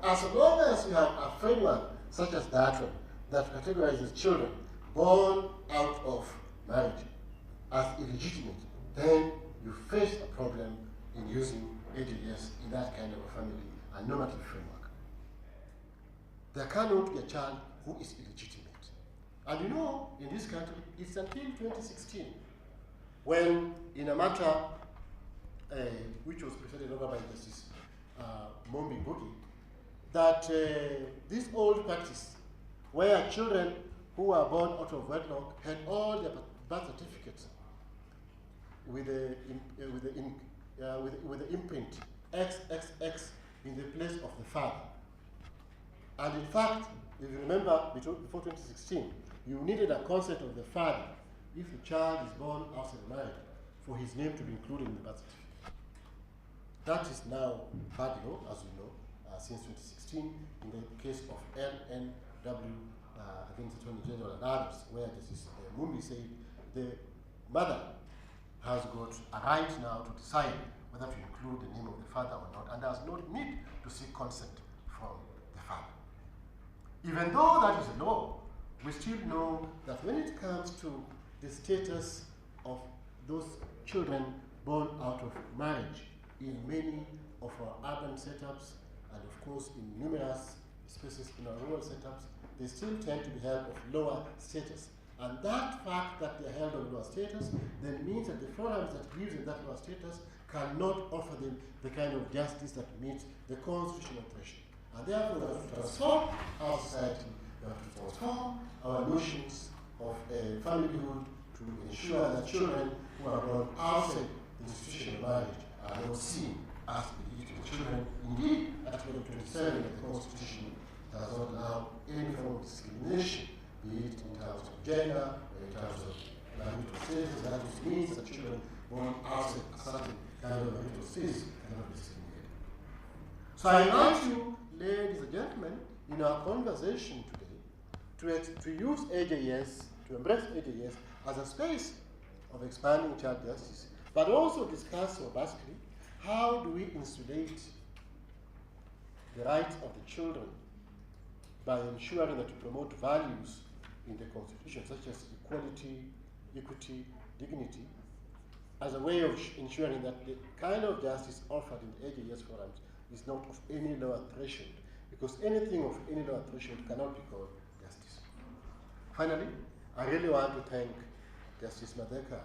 As long as you have a framework such as that one that categorizes children born out of marriage as illegitimate, then you face a problem in using AJS in that kind of a family and normative framework. There cannot be a child who is illegitimate. And you know, in this country, it's until 2016, when in a matter which was presided over by Justice Mombi Buki, that this old practice, where children who are born out of wedlock had all their birth certificates with the imprint XXX in the place of the father. And in fact, if you remember, before 2016, you needed a consent of the father if the child is born outside marriage for his name to be included in the birth certificate. That is now bad law, as you know, since 2016, in the case of LNW against the Attorney General and others, where Justice Mumbi said the mother has got a right now to decide whether to include the name of the father or not, and does not need to seek consent from the father. Even though that is a law, we still know that when it comes to the status of those children born out of marriage in many of our urban setups, and of course in numerous spaces in our rural setups, they still tend to be held of lower status. And that fact that they are held of lower status then means that the forums that live in that lower status cannot offer them the kind of justice that meets the constitutional threshold. And therefore, we have to transform our society, we have to transform our notions of familyhood to ensure that children who are born outside the institution of marriage are not seen as illegitimate children. Indeed, Article 27 of the Constitution does not allow any form of discrimination, be it in terms of gender or in terms of marital status. That just means that children born outside a certain kind of marital status cannot be discriminated. So I invite you, ladies and gentlemen, in our conversation today, to use AJS, to embrace AJS as a space of expanding child justice, but also discuss robustly how do we insulate the rights of the children by ensuring that we promote values in the Constitution, such as equality, equity, dignity, as a way of ensuring that the kind of justice offered in the AJS forums is not of any lower threshold, because anything of any lower threshold cannot be called justice. Finally, I really want to thank Justice Madeka,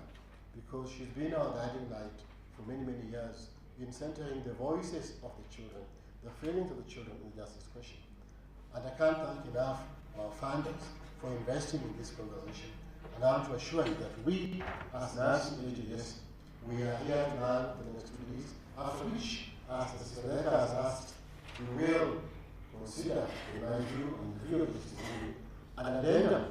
because she's been our guiding light for many, many years in centering the voices of the children, the feelings of the children in the justice question. And I can't thank enough our funders for investing in this conversation. And I want to assure you that we, as nurses in AJS, we are here to learn for the next 2 days, after which, as the Sister Rebecca has asked, we will consider, in my view, and the view of this decision, an addendum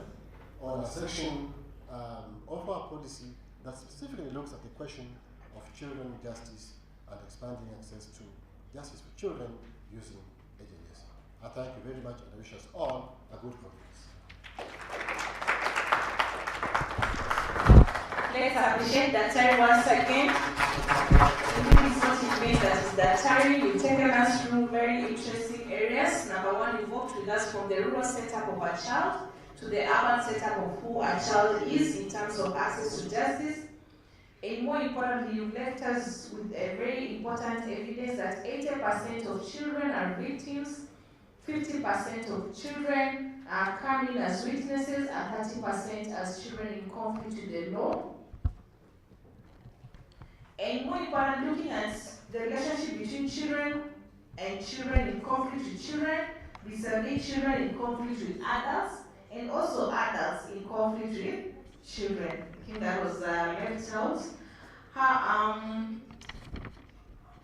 on a section of our policy that specifically looks at the question of children justice and expanding access to justice for children using AJS. I thank you very much and I wish us all a good conference. Let's appreciate Daktari once again. This is what it means that is Daktari. You've taken us through very interesting areas. Number one, you've walked with us from the rural setup of a child to the urban setup of who a child is in terms of access to justice. And more importantly, you've left us with a very important evidence that 80% of children are victims, 50% of children are coming as witnesses, and 30% as children in conflict with the law. And more importantly, looking at the relationship between children and children in conflict with children, vis-a-vis children in conflict with adults, and also adults in conflict with children. I think that was left out.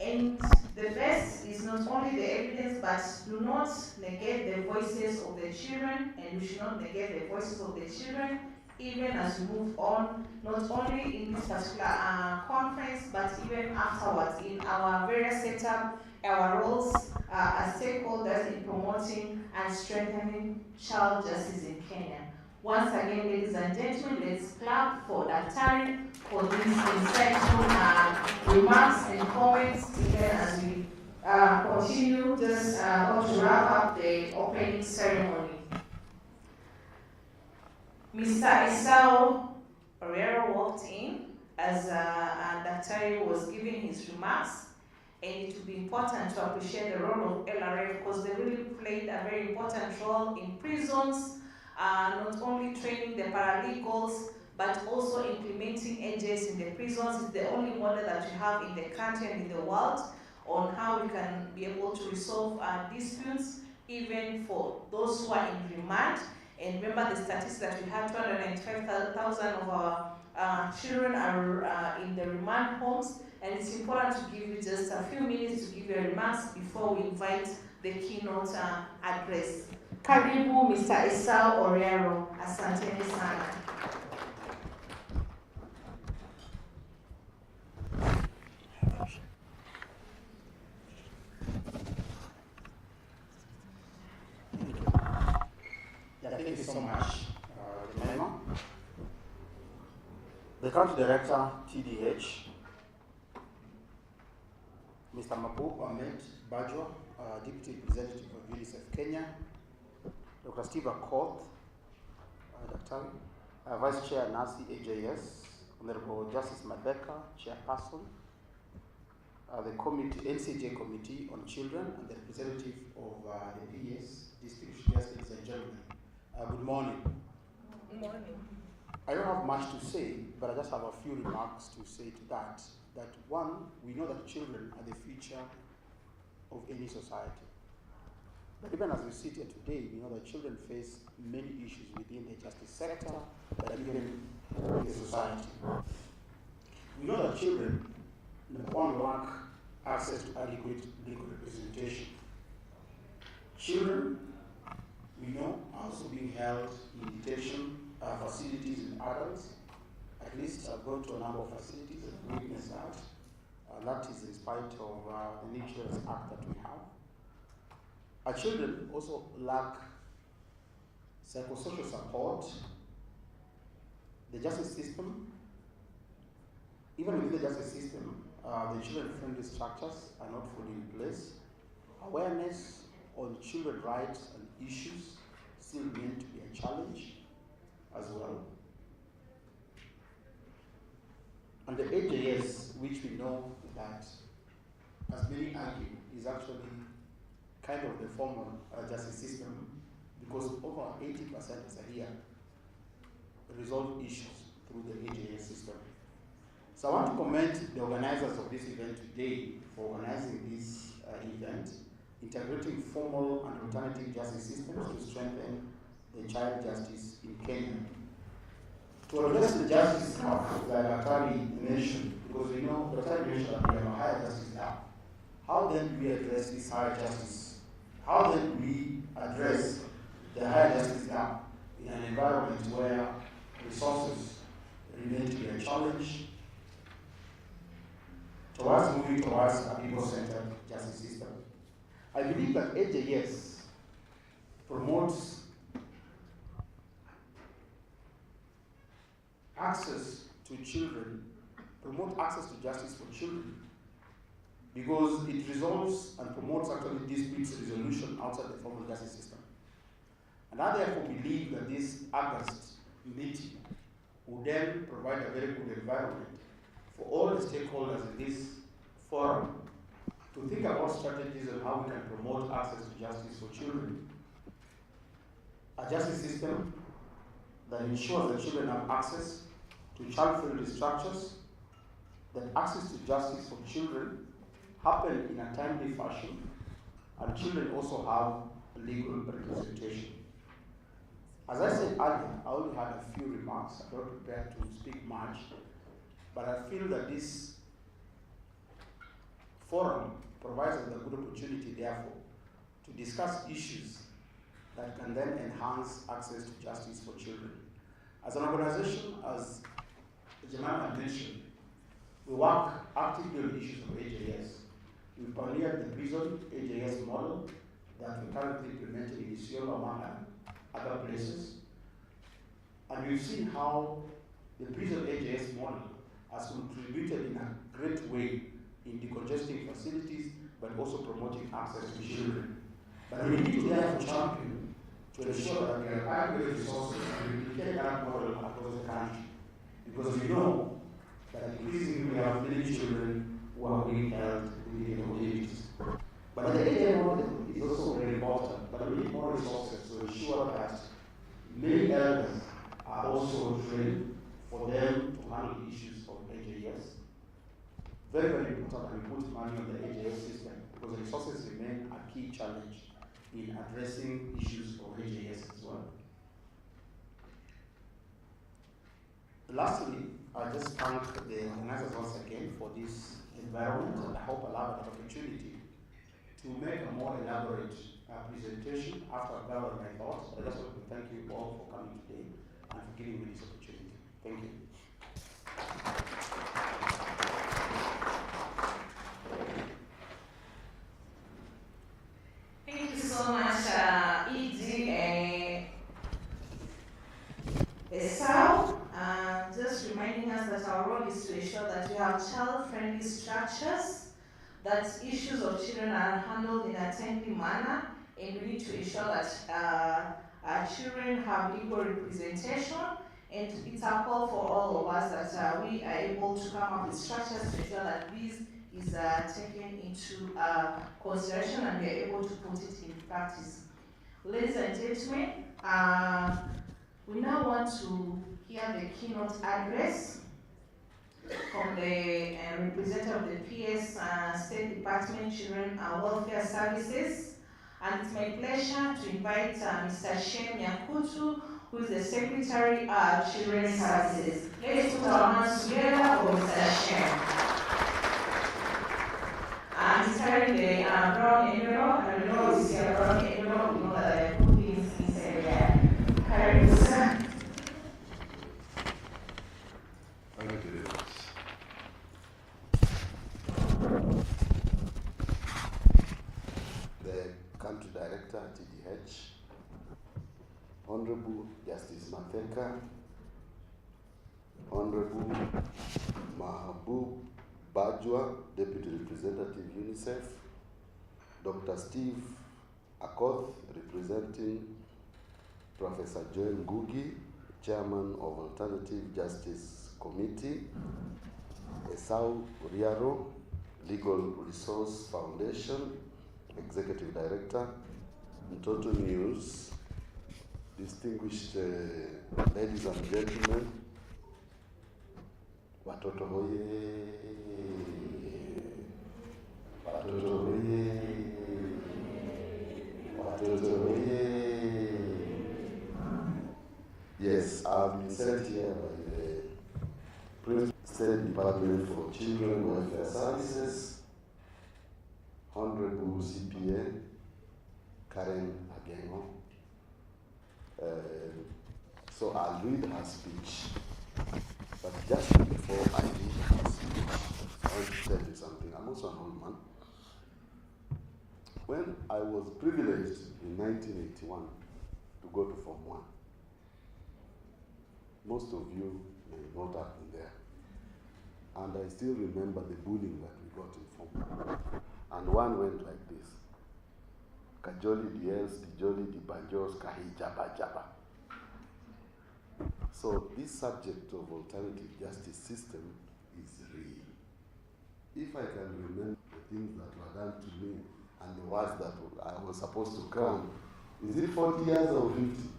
And the best is not only the evidence, but do not negate the voices of the children, and we should not negate the voices of the children, even as we move on, not only in this particular conference, but even afterwards in our various setup, our roles as stakeholders in promoting and strengthening child justice in Kenya. Once again, ladies and gentlemen, let's clap for Daktari for these insightful remarks and comments, even as we continue just to wrap up the opening ceremony. Mr. Esau Orero walked in as Daktari was giving his remarks, and it would be important to appreciate the role of LRF because they really played a very important role in prisons, not only training the paralegals, but also implementing AJS in the prisons. It's the only model that we have in the country and in the world on how we can be able to resolve disputes, even for those who are in remand. And remember the statistics that we had, 295,000 of our children are in the remand homes. And it's important to give you just a few minutes to give your remarks before we invite the keynote address. Karibu, Mr. Esau Orero. Asanteni sana. Thank you so much, Jemima. The Country Director, TDH, Mr. Mabu Ahmed Bajwa, Deputy Representative of UNICEF Kenya, Dr. Steve Akoth, Dr. Vice Chair Nasi AJS, Honorable Justice Madeka, Chairperson, the committee, NCJ Committee on Children, and the representative of the PS, distinguished guests, ladies and gentlemen. Good morning. Good morning. I don't have much to say, but I just have a few remarks to say to that. That one, we know that children are the future of any society. But even as we sit here today, we know that children face many issues within the justice sector, but even in the society. We know that children, number one, lack access to adequate legal representation. Children, we know, are also being held in detention facilities with adults. At least I've gone to a number of facilities and witnessed that. That is in spite of the New Children's Act that we have. Our children also lack psychosocial support. The justice system, even within the justice system, the children-friendly structures are not fully in place. Awareness on children's rights and issues still meant to be a challenge as well. And the AJS, which we know that, as many argue, is actually kind of the formal justice system, because over 80% is here resolve issues through the AJS system. So I want to commend the organizers of this event today for organizing this event, integrating formal and alternative justice systems to strengthen the child justice in Kenya. To address the justice gap, like Atari mentioned, because we know Atari mentioned that we have a higher justice gap. How then do we address this higher justice? How then do we address the higher justice gap in an environment where resources remain to be a challenge towards moving towards a people-centered justice system? I believe that AJS promotes access to children, promote access to justice for children, because it resolves and promotes actually dispute resolution outside the formal justice system. And I therefore believe that this August meeting will then provide a very good environment for all the stakeholders in this forum to think about strategies on how we can promote access to justice for children. A justice system that ensures that children have access to child-friendly structures, that access to justice for children happen in a timely fashion, and children also have legal representation. As I said earlier, I only had a few remarks. I'm not prepared to speak much, but I feel that this forum provides us a good opportunity, therefore, to discuss issues that can then enhance access to justice for children. As an organization, as Jamal had mentioned, we work actively on issues of AJS. We pioneered the prison AJS model that we currently implemented in Isiolo, among other places. And we've seen how the prison AJS model has contributed in a great way in decongesting facilities, but also promoting access to children. But we need to therefore champion to ensure that we have adequate resources and replicate that model across the country. Because we know that increasingly we have many children who are being held within the communities. But the AJS model is also very important, but we need more resources to ensure that many elders are also trained for them to handle issues of AJS. Very, very important that we put money on the AJS system, because the resources remain a key challenge in addressing issues of AJS as well. Lastly, I just thank the organizers once again for this environment, and I hope I'll have an opportunity to make a more elaborate presentation after I've gathered my thoughts. But I just want to thank you all for coming today and for giving me this opportunity. Thank you. Thank you so much, E.G. Esau. Just reminding us that our role is to ensure that we have child-friendly structures, that issues of children are handled in a timely manner, and we need to ensure that our children have legal representation, and it's a call for all of us that we are able to come up with structures to ensure that this is taken into consideration and we are able to put it in practice. Ladies and gentlemen, we now want to hear the keynote address from the representative of the PS State Department Children and Welfare Services. And it's my pleasure to invite Mr. Shem Nyakutu, who is the Secretary of Children's Services. Let's put our hands together for Mr. Shem. He's carrying the brown envelope, and we know it's a brown envelope, we know that there are good things inside there. Carry this. The Country Director at TDH, Honorable Justice Matheka, Honorable Mahabub Bajwa, Deputy Representative UNICEF, Dr. Steve Akoth, representing Professor Joel Ngugi, Chairman of Alternative Justice Committee, Esau Uriaro, Legal Resource Foundation, Executive Director, Mtoto News, distinguished ladies and gentlemen, Watoto hoye! Watoto hoye! Watoto hoye! Yes, I've been sent here by the Prince State Department for Children Welfare Services, Honorable CPA Karen Agengo. So I'll read her speech. But just before I read her speech, I want to tell you something. I'm also an old man. When I was privileged in 1981 to go to Form 1, most of you may not have been there. And I still remember the bullying that we got in Form 1. And one went like this. Kajoli diels, dijoli di banjos, kahi jaba jaba. So this subject of alternative justice system is real. If I can remember the things that were done to me and the words that I was supposed to come, is it 40 years or 50?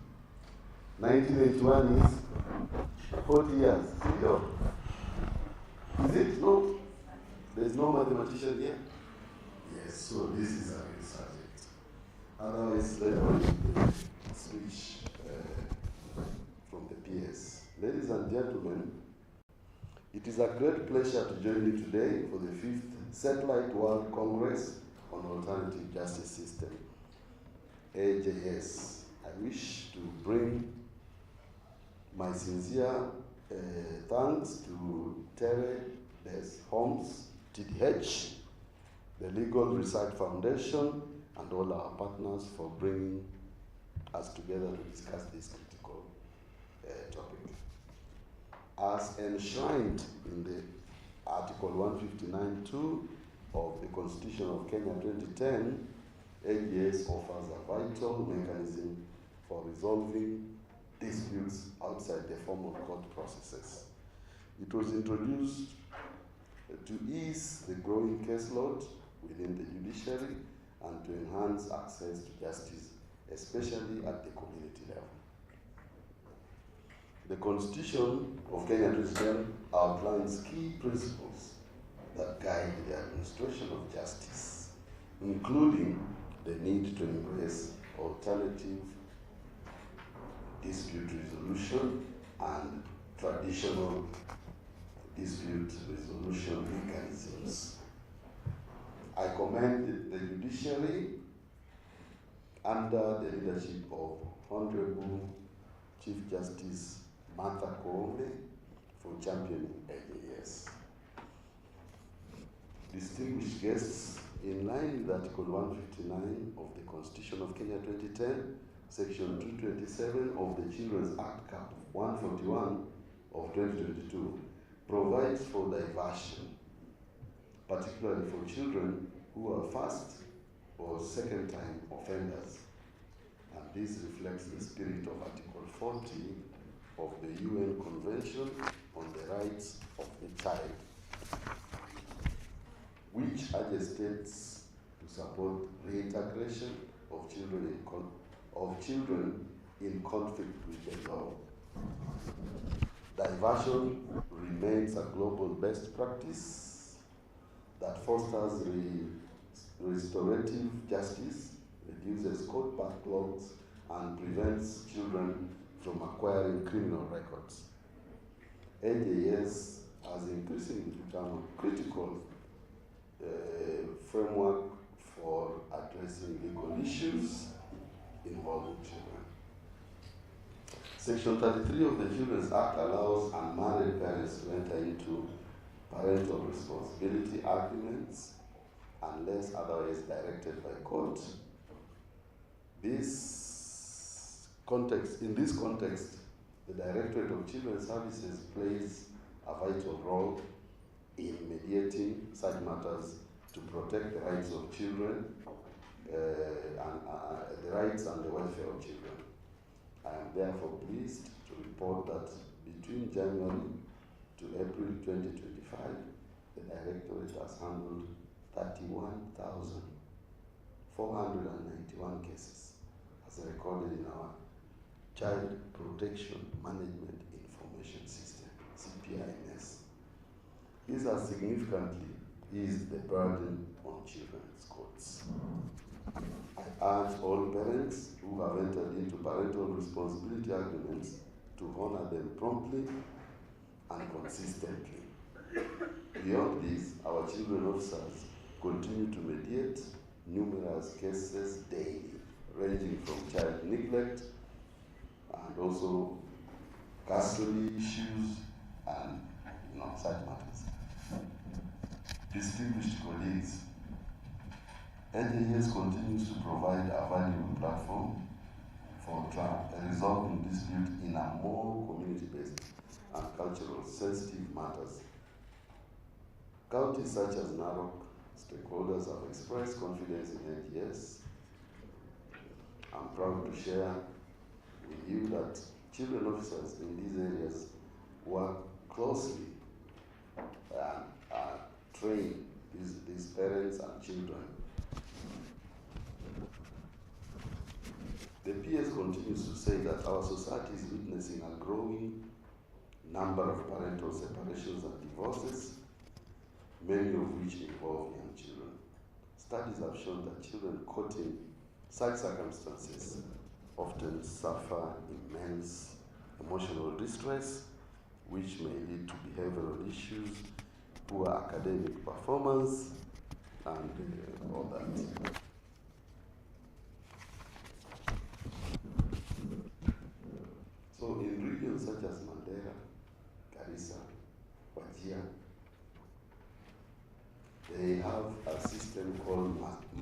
1981 is 40 years. No. Is it? No. There's no mathematician here? Yes, so this is a real subject. Otherwise, let me read the speech from the PS. Ladies and gentlemen, it is a great pleasure to join you today for the 5th Satellite World Congress on Alternative Justice System, AJS. I wish to bring my sincere thanks to Tere Des Holmes, TDH, the Legal Research Foundation, and all our partners for bringing us together to discuss this critical topic. As enshrined in the Article 159(2) of the Constitution of Kenya 2010, AJS offers a vital mechanism for resolving disputes outside the formal court processes. It was introduced to ease the growing caseload within the judiciary and to enhance access to justice, especially at the community level. The Constitution of Kenya 2010 outlines key principles that guide the administration of justice, including the need to embrace alternative dispute resolution and traditional dispute resolution mechanisms. I commend the judiciary under the leadership of Honorable Chief Justice Martha Koome for championing AJS. Distinguished guests, in line with Article 159 of the Constitution of Kenya 2010, Section 227 of the Children's Act Cap 141 of 2022 provides for diversion, particularly for children who are first or second-time offenders. And this reflects the spirit of Article 40 of the UN Convention on the Rights of the Child, which urges states to support reintegration of children in conflict with the law. Diversion remains a global best practice that fosters restorative justice, reduces court backlogs, and prevents children from acquiring criminal records. AJS has increasingly become a critical framework for addressing legal issues involving children. Section 33 of the Children's Act allows unmarried parents to enter into parental responsibility arguments unless otherwise directed by court. In this context, the Directorate of Children's Services plays a vital role in mediating such matters to protect the rights of children, the rights and the welfare of children. I am therefore pleased to report that between January to April 2025, the Directorate has handled 31,491 cases, as recorded in our Child Protection Management Information System, CPIMS. This has significantly eased the burden on children's courts. I urge all parents who have entered into parental responsibility agreements to honor them promptly and consistently. Beyond this, our children officers continue to mediate numerous cases daily, ranging from child neglect and also custody issues and such matters. Distinguished colleagues, NJS continues to provide a valuable platform for resolving disputes in a more community-based and cultural sensitive matters. Counties such as Narok, stakeholders have expressed confidence in NGS. I'm proud to share with you that children officers in these areas work closely and train these parents and children. The PS continues to say that our society is witnessing a growing number of parental separations and divorces, many of which involve young children. Studies have shown that children caught in such circumstances often suffer immense emotional distress, which may lead to behavioral issues, poor academic performance, and all that. So in regions such as Mandera, Garissa, Wajir, they have a system called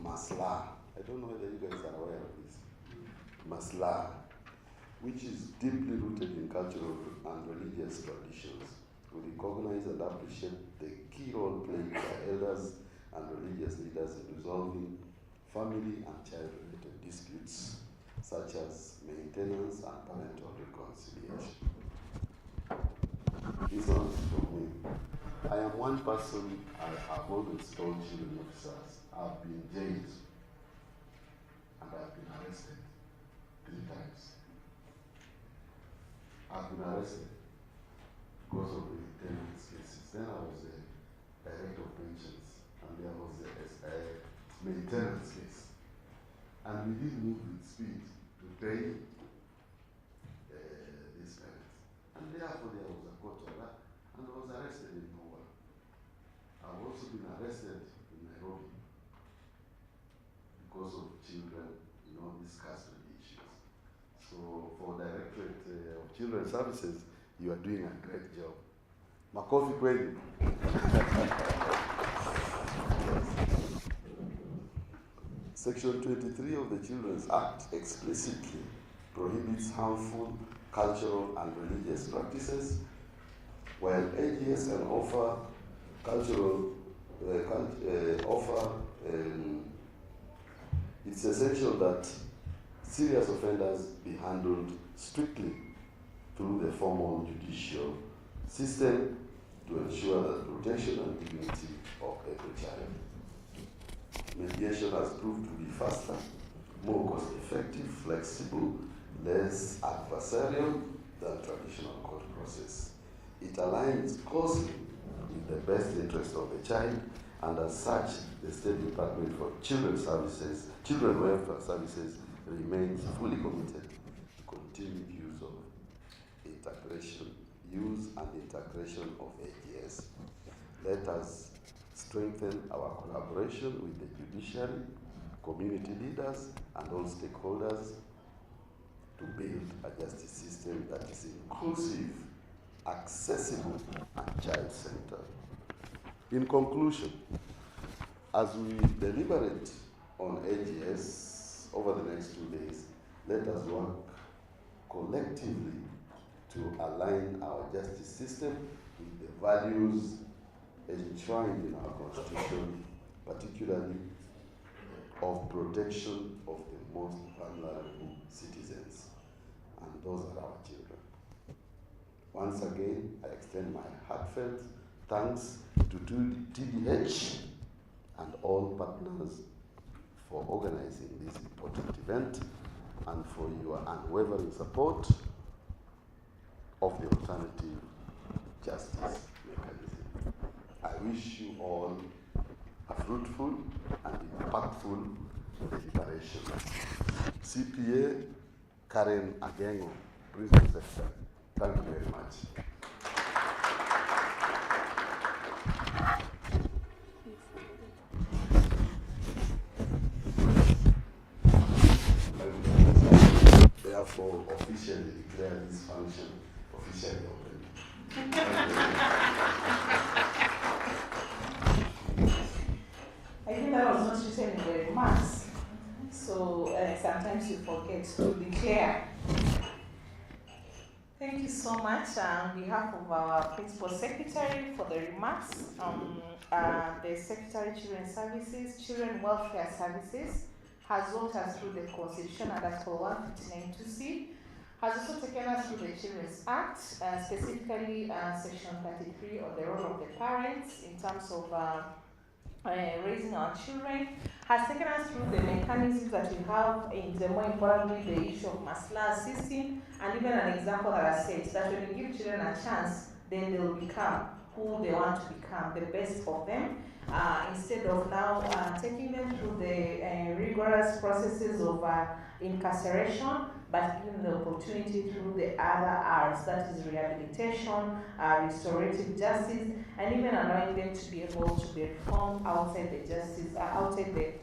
Masla. I don't know whether you guys are aware of this. Masla, which is deeply rooted in cultural and religious traditions. We recognize and appreciate the key role played by elders and religious leaders in resolving family and child-related disputes, such as maintenance and parental reconciliation. This one is from me. I am one person I have always told children officers I've been jailed and I've been arrested 3 times. I've been arrested because of the maintenance cases. Then I was the director of pensions and there was a maintenance case. And we did move with speed to pay these parents. And therefore there was a court order and I was arrested in Noah. I've also been arrested in Nairobi because of children, these custody issues. So for Directorate of Children's Services, you are doing a great job. Makofi kweli. Section 23 of the Children's Act explicitly prohibits harmful cultural and religious practices, while AGS can offer it's essential that serious offenders be handled strictly through the formal judicial system to ensure the protection and dignity of every child. Mediation has proved to be faster, more cost-effective, flexible, less adversarial than traditional court process. It aligns closely with the best interest of the child, and as such, the State Department for Children Welfare Services remains fully committed to continued use and integration of AGS. Let us strengthen our collaboration with the judiciary, community leaders, and all stakeholders to build a justice system that is inclusive, accessible, and child-centered. In conclusion, as we deliberate on AGS over the next 2 days, let us work collectively to align our justice system with the values enshrined in our Constitution, particularly of protection of the most vulnerable citizens, and those are our children. Once again, I extend my heartfelt thanks to TDH and all partners for organizing this important event and for your unwavering support of the alternative justice mechanism. I wish you all a fruitful and impactful deliberation. CPA Karen Agengo, Principal Secretary. Thank you very much. Therefore, officially declare this function officially open. I think that was not written in the remarks, so sometimes you forget to declare. Thank you so much on behalf of our Principal Secretary for the remarks. The Secretary Children's Services, Children Welfare Services, has walked us through the Constitution under Article 159(2)(c), has also taken us through the Children's Act, specifically Section 33 on the role of the parents in terms of raising our children, has taken us through the mechanisms that we have in the, more importantly, the issue of masla assisting, and even an example that I said that when you give children a chance, then they will become who they want to become, the best of them, instead of now taking them through the rigorous processes of incarceration, but giving the opportunity through the other R's, that is rehabilitation, restorative justice, and even allowing them to be able to be reformed outside the justice, outside the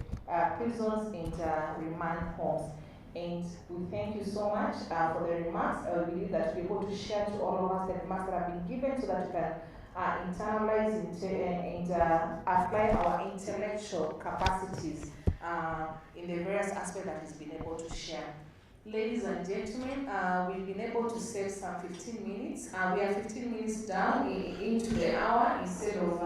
prisons and remand homes. And we thank you so much for the remarks. I believe that we're able to share to all of us the remarks that have been given so that we can internalize and apply our intellectual capacities in the various aspects that he's been able to share. Ladies and gentlemen, we've been able to save some 15 minutes. We are 15 minutes down into the hour instead of,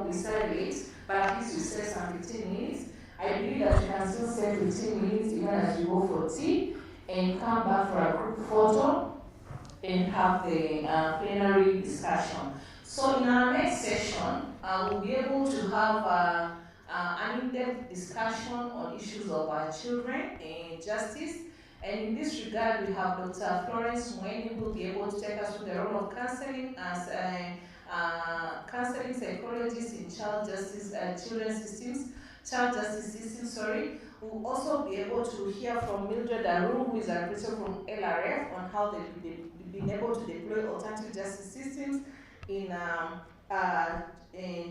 we started late, but at least we saved some 15 minutes. I believe that we can still save 15 minutes even as we go for tea and come back for a group photo and have the plenary discussion. So in our next session, we'll be able to have an in-depth discussion on issues of children and justice. And in this regard, we have Dr. Florence Mweni, who will be able to take us through the role of counseling as a counseling psychologist in child justice system. We'll also be able to hear from Mildred Aru, who is a representative from LRF, on how they've been able to deploy alternative justice systems in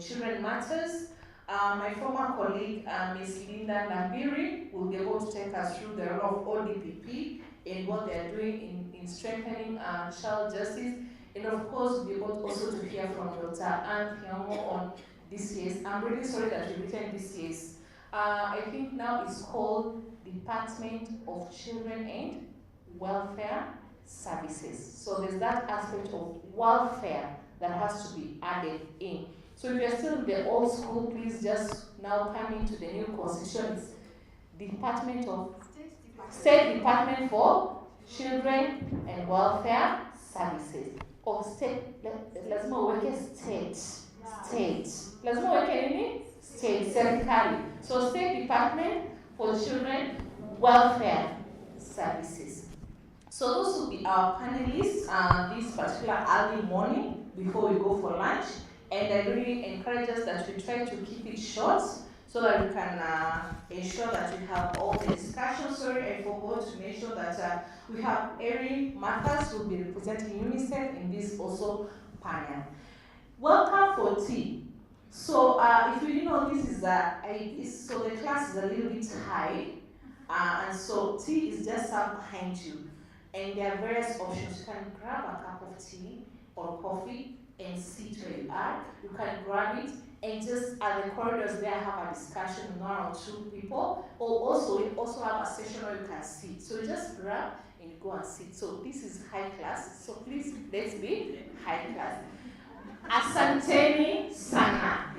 children matters. My former colleague, Ms. Linda Nambiri, will be able to take us through the role of ODPP and what they are doing in strengthening child justice. And of course, we'll be able also to hear from Dr. Anne Thiamu on DCS. I'm really sorry that you've written DCS. I think now it's called Department of Children and Welfare Services. So there's that aspect of welfare that has to be added in. So if you're still in the old school, please just now come into the new constitution. It's State Department for Children and Welfare Services. Or state, lazima uweke state. Lazima uweke nini? State, serikali. So State Department for Children Welfare Services. So those will be our panelists this particular early morning before we go for lunch. And I really encourage us that we try to keep it short so that we can ensure that we have all the discussion. Sorry, I forgot to mention that we have Erin Marcus who will be representing UNICEF in this also panel. Welcome for tea. So if you didn't know, this is so the class is a little bit high, and so tea is just up behind you. And there are various options. You can grab a cup of tea or coffee and sit where you are. You can grab it and just at the corridors there have a discussion with one or two people. Or also we also have a session where you can sit. So you just grab and you go and sit. So this is high class. So please let's be high class. Asanteni sana.